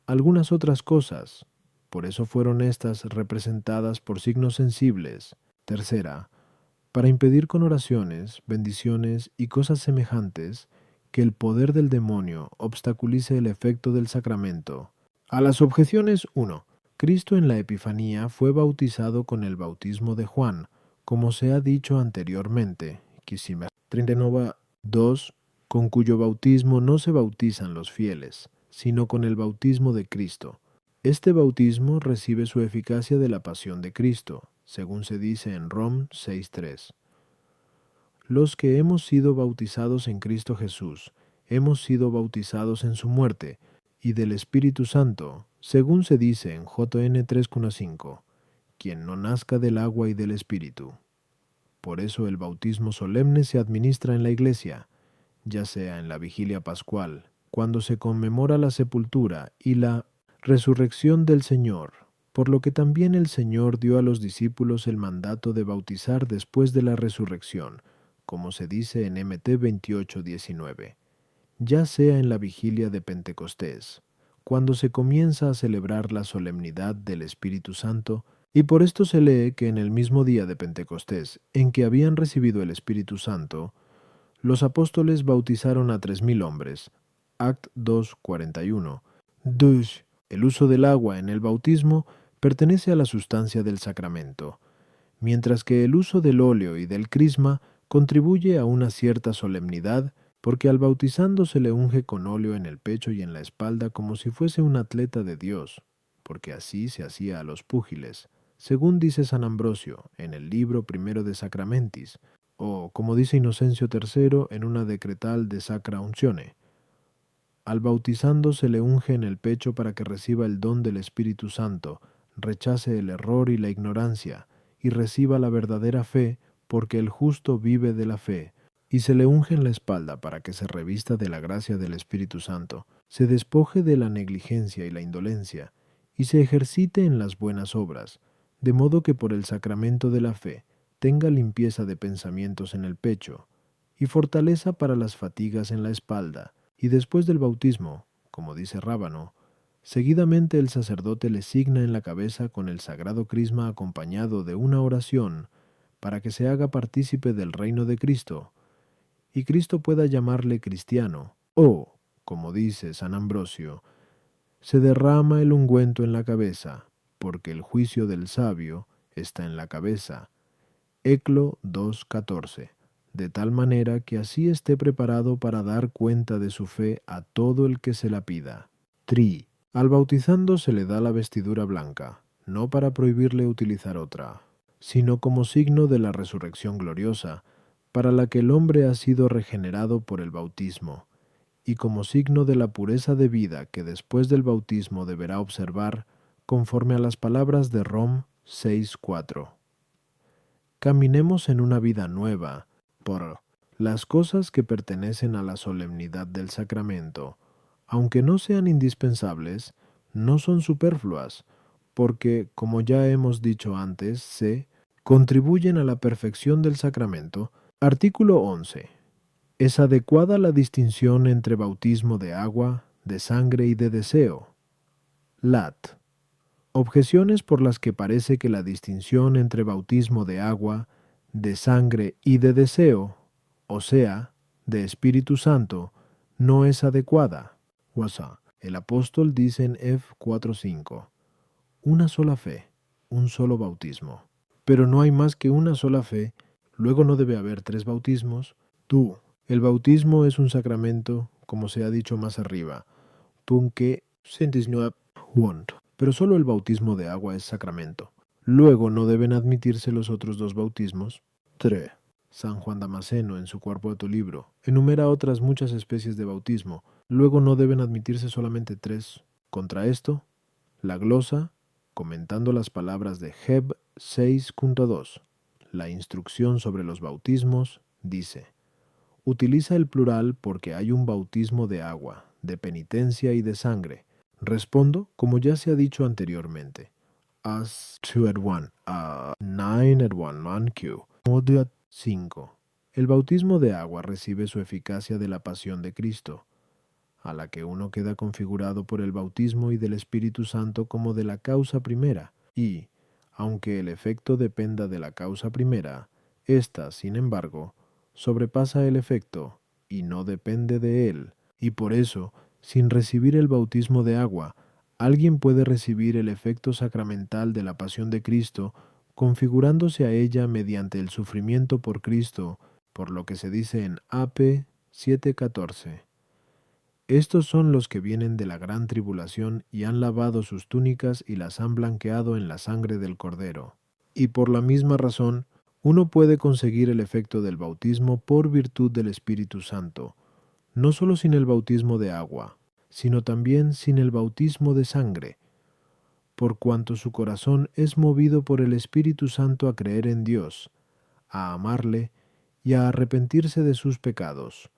algunas otras cosas. Por eso fueron estas representadas por signos sensibles. Tercera, para impedir con oraciones, bendiciones y cosas semejantes que el poder del demonio obstaculice el efecto del sacramento. A las objeciones 1. Cristo en la Epifanía fue bautizado con el bautismo de Juan, como se ha dicho anteriormente, 2, con cuyo bautismo no se bautizan los fieles, sino con el bautismo de Cristo. Este bautismo recibe su eficacia de la pasión de Cristo, según se dice en Rom 6:3. Los que hemos sido bautizados en Cristo Jesús, hemos sido bautizados en su muerte, y del Espíritu Santo, según se dice en JN 3:5, quien no nazca del agua y del Espíritu. Por eso el bautismo solemne se administra en la Iglesia, ya sea en la vigilia pascual, cuando se conmemora la sepultura y la resurrección del Señor, por lo que también el Señor dio a los discípulos el mandato de bautizar después de la resurrección, como se dice en MT 28:19, ya sea en la vigilia de Pentecostés, cuando se comienza a celebrar la solemnidad del Espíritu Santo, y por esto se lee que en el mismo día de Pentecostés, en que habían recibido el Espíritu Santo, los apóstoles bautizaron a 3,000 hombres. Act 2:41. 2. El uso del agua en el bautismo pertenece a la sustancia del sacramento, mientras que el uso del óleo y del crisma contribuye a una cierta solemnidad, porque al bautizando se le unge con óleo en el pecho y en la espalda como si fuese un atleta de Dios, porque así se hacía a los púgiles, según dice San Ambrosio en el libro primero de Sacramentis, o como dice Inocencio III en una decretal de Sacra Uncione. Al bautizando se le unge en el pecho para que reciba el don del Espíritu Santo, rechace el error y la ignorancia, y reciba la verdadera fe, porque el justo vive de la fe, y se le unge en la espalda para que se revista de la gracia del Espíritu Santo, se despoje de la negligencia y la indolencia, y se ejercite en las buenas obras, de modo que por el sacramento de la fe tenga limpieza de pensamientos en el pecho, y fortaleza para las fatigas en la espalda, y después del bautismo, como dice Rábano, seguidamente el sacerdote le signa en la cabeza con el sagrado crisma acompañado de una oración, para que se haga partícipe del reino de Cristo, y Cristo pueda llamarle cristiano, o, como dice San Ambrosio, se derrama el ungüento en la cabeza, porque el juicio del sabio está en la cabeza. Eclo 2:14, de tal manera que así esté preparado para dar cuenta de su fe a todo el que se la pida. 3. Al bautizando se le da la vestidura blanca, no para prohibirle utilizar otra, sino como signo de la resurrección gloriosa, para la que el hombre ha sido regenerado por el bautismo, y como signo de la pureza de vida que después del bautismo deberá observar, conforme a las palabras de Rom 6:4. Caminemos en una vida nueva, por las cosas que pertenecen a la solemnidad del sacramento, aunque no sean indispensables, no son superfluas, porque, como ya hemos dicho antes, contribuyen a la perfección del sacramento. Artículo 11. Es adecuada la distinción entre bautismo de agua, de sangre y de deseo. Lat. Objeciones por las que parece que la distinción entre bautismo de agua, de sangre y de deseo, o sea, de Espíritu Santo, no es adecuada. Wasa. El apóstol dice en F 4:5, una sola fe, un solo bautismo. Pero no hay más que una sola fe, luego no debe haber 3 bautismos. El bautismo es un sacramento, como se ha dicho más arriba, punque pero solo el bautismo de agua es sacramento. Luego no deben admitirse los otros 2 bautismos. 3. San Juan Damasceno, en su Cuerpo de tu libro, enumera otras muchas especies de bautismo. Luego no deben admitirse solamente 3. Contra esto, la glosa, comentando las palabras de Heb 6:2, la instrucción sobre los bautismos, dice: utiliza el plural porque hay un bautismo de agua, de penitencia y de sangre. Respondo, como ya se ha dicho anteriormente. As 2 at 1, 9 at 1, man Q. Modo 5. El bautismo de agua recibe su eficacia de la pasión de Cristo, a la que uno queda configurado por el bautismo y del Espíritu Santo como de la causa primera, y, aunque el efecto dependa de la causa primera, ésta, sin embargo, sobrepasa el efecto y no depende de él, y por eso, sin recibir el bautismo de agua, Alguien puede recibir el efecto sacramental de la pasión de Cristo configurándose a ella mediante el sufrimiento por Cristo, por lo que se dice en AP 7:14. Estos son los que vienen de la gran tribulación y han lavado sus túnicas y las han blanqueado en la sangre del Cordero. Y por la misma razón, uno puede conseguir el efecto del bautismo por virtud del Espíritu Santo, no solo sin el bautismo de agua, sino también sin el bautismo de sangre, por cuanto su corazón es movido por el Espíritu Santo a creer en Dios, a amarle y a arrepentirse de sus pecados,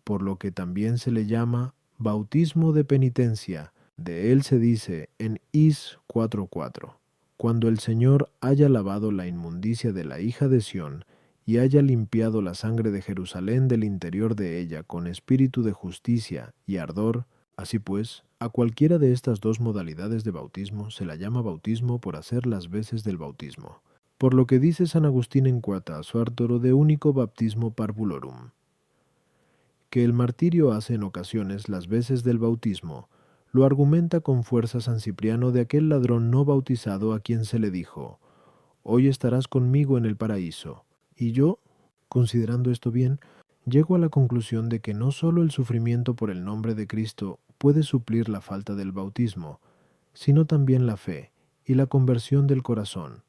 por lo que también se le llama bautismo de penitencia. De él se dice en Is 4:4, cuando el Señor haya lavado la inmundicia de la hija de Sión y haya limpiado la sangre de Jerusalén del interior de ella con espíritu de justicia y ardor. Así pues, a cualquiera de estas dos modalidades de bautismo se la llama bautismo por hacer las veces del bautismo. Por lo que dice San Agustín en Cuata Suartoro de único baptismo parvulorum, que el martirio hace en ocasiones las veces del bautismo, lo argumenta con fuerza San Cipriano de aquel ladrón no bautizado a quien se le dijo, hoy estarás conmigo en el paraíso. Y yo, considerando esto bien, llego a la conclusión de que no sólo el sufrimiento por el nombre de Cristo puede suplir la falta del bautismo, sino también la fe y la conversión del corazón.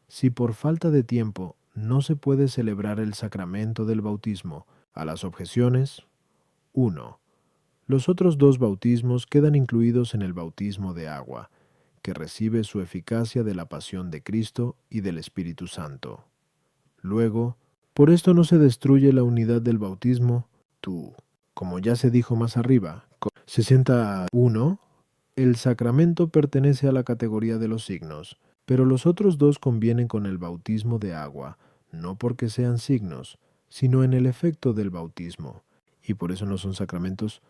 Si por falta de tiempo no se puede celebrar el sacramento del bautismo, a las objeciones, 1. Los otros dos bautismos quedan incluidos en el bautismo de agua, que recibe su eficacia de la pasión de Cristo y del Espíritu Santo. Luego, por esto no se destruye la unidad del bautismo. Tú, como ya se dijo más arriba, 61, el sacramento pertenece a la categoría de los signos, pero los otros dos convienen con el bautismo de agua, no porque sean signos, sino en el efecto del bautismo, y por eso no son sacramentos.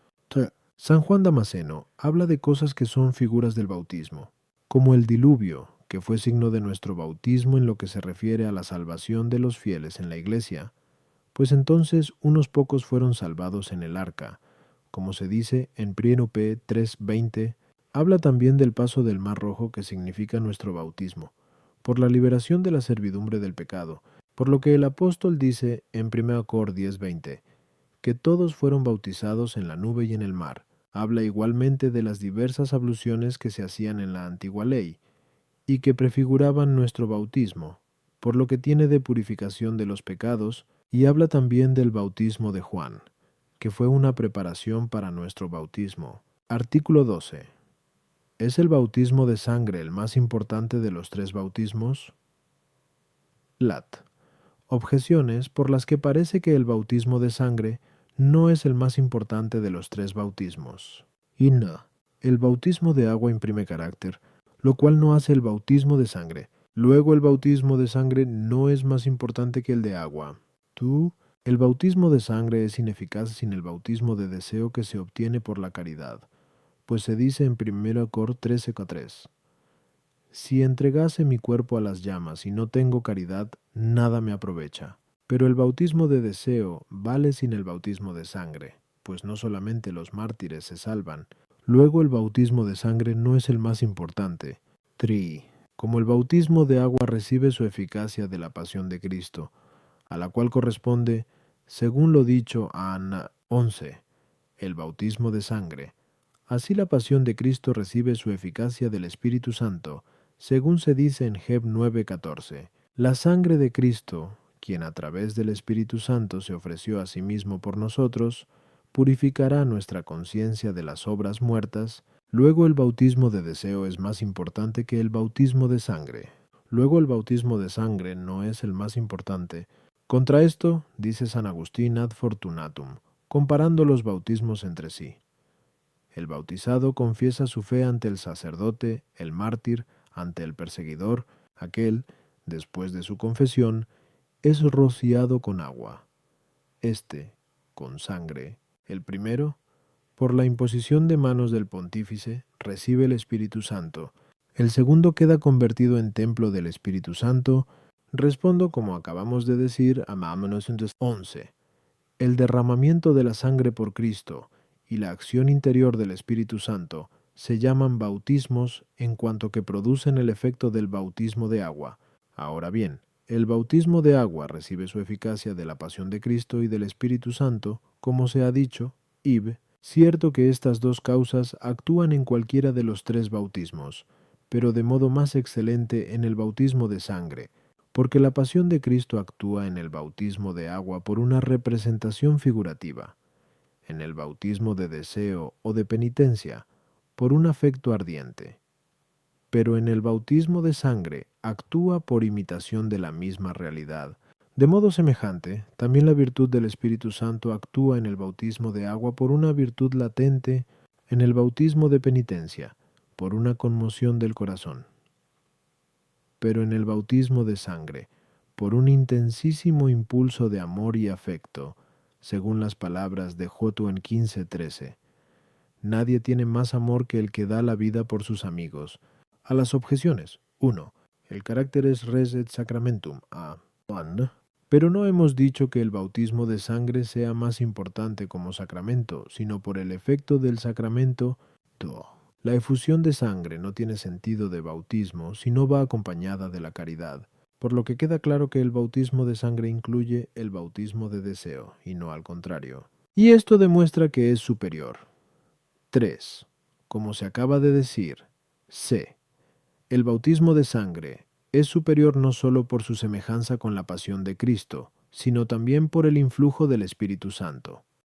San Juan Damasceno habla de cosas que son figuras del bautismo, como el diluvio, que fue signo de nuestro bautismo en lo que se refiere a la salvación de los fieles en la iglesia, pues entonces unos pocos fueron salvados en el arca, como se dice en P 3:20. Habla también del paso del Mar Rojo, que significa nuestro bautismo, por la liberación de la servidumbre del pecado, por lo que el apóstol dice en 1 Cor 10:20, que todos fueron bautizados en la nube y en el mar. Habla igualmente de las diversas abluciones que se hacían en la antigua ley, y que prefiguraban nuestro bautismo, por lo que tiene de purificación de los pecados, y habla también del bautismo de Juan, que fue una preparación para nuestro bautismo. Artículo 12. ¿Es el bautismo de sangre el más importante de los tres bautismos? Lat. Objeciones por las que parece que el bautismo de sangre no es el más importante de los tres bautismos. Inna. El bautismo de agua imprime carácter, lo cual no hace el bautismo de sangre. Luego el bautismo de sangre no es más importante que el de agua. Tú, el bautismo de sangre es ineficaz sin el bautismo de deseo que se obtiene por la caridad, pues se dice en 1 Cor 13:3. Si entregase mi cuerpo a las llamas y no tengo caridad, nada me aprovecha. Pero el bautismo de deseo vale sin el bautismo de sangre, pues no solamente los mártires se salvan. Luego el bautismo de sangre no es el más importante. Como el bautismo de agua recibe su eficacia de la pasión de Cristo, a la cual corresponde, según lo dicho a Ana 11, el bautismo de sangre. Así la pasión de Cristo recibe su eficacia del Espíritu Santo, según se dice en Heb 9:14. La sangre de Cristo, quien a través del Espíritu Santo se ofreció a sí mismo por nosotros, purificará nuestra conciencia de las obras muertas. Luego el bautismo de deseo es más importante que el bautismo de sangre. Luego el bautismo de sangre no es el más importante. Contra esto, dice San Agustín ad Fortunatum, comparando los bautismos entre sí. El bautizado confiesa su fe ante el sacerdote, el mártir, ante el perseguidor. Aquel, después de su confesión, es rociado con agua. Este, con sangre. El primero, por la imposición de manos del pontífice, recibe el Espíritu Santo. El segundo queda convertido en templo del Espíritu Santo. Respondo como acabamos de decir a Mamonos 11. El derramamiento de la sangre por Cristo y la acción interior del Espíritu Santo se llaman bautismos en cuanto que producen el efecto del bautismo de agua. Ahora bien, el bautismo de agua recibe su eficacia de la pasión de Cristo y del Espíritu Santo, como se ha dicho, ib. Cierto que estas dos causas actúan en cualquiera de los tres bautismos, pero de modo más excelente en el bautismo de sangre, porque la pasión de Cristo actúa en el bautismo de agua por una representación figurativa, en el bautismo de deseo o de penitencia, por un afecto ardiente, pero en el bautismo de sangre actúa por imitación de la misma realidad. De modo semejante, también la virtud del Espíritu Santo actúa en el bautismo de agua por una virtud latente, en el bautismo de penitencia, por una conmoción del corazón, pero en el bautismo de sangre, por un intensísimo impulso de amor y afecto, según las palabras de Josué 15:13. Nadie tiene más amor que el que da la vida por sus amigos. A las objeciones. 1. El carácter es res et sacramentum. A. 1. Pero no hemos dicho que el bautismo de sangre sea más importante como sacramento, sino por el efecto del sacramento. 2. La efusión de sangre no tiene sentido de bautismo si no va acompañada de la caridad, por lo que queda claro que el bautismo de sangre incluye el bautismo de deseo, y no al contrario. Y esto demuestra que es superior. 3. Como se acaba de decir, c. El bautismo de sangre es superior no solo por su semejanza con la pasión de Cristo, sino también por el influjo del Espíritu Santo.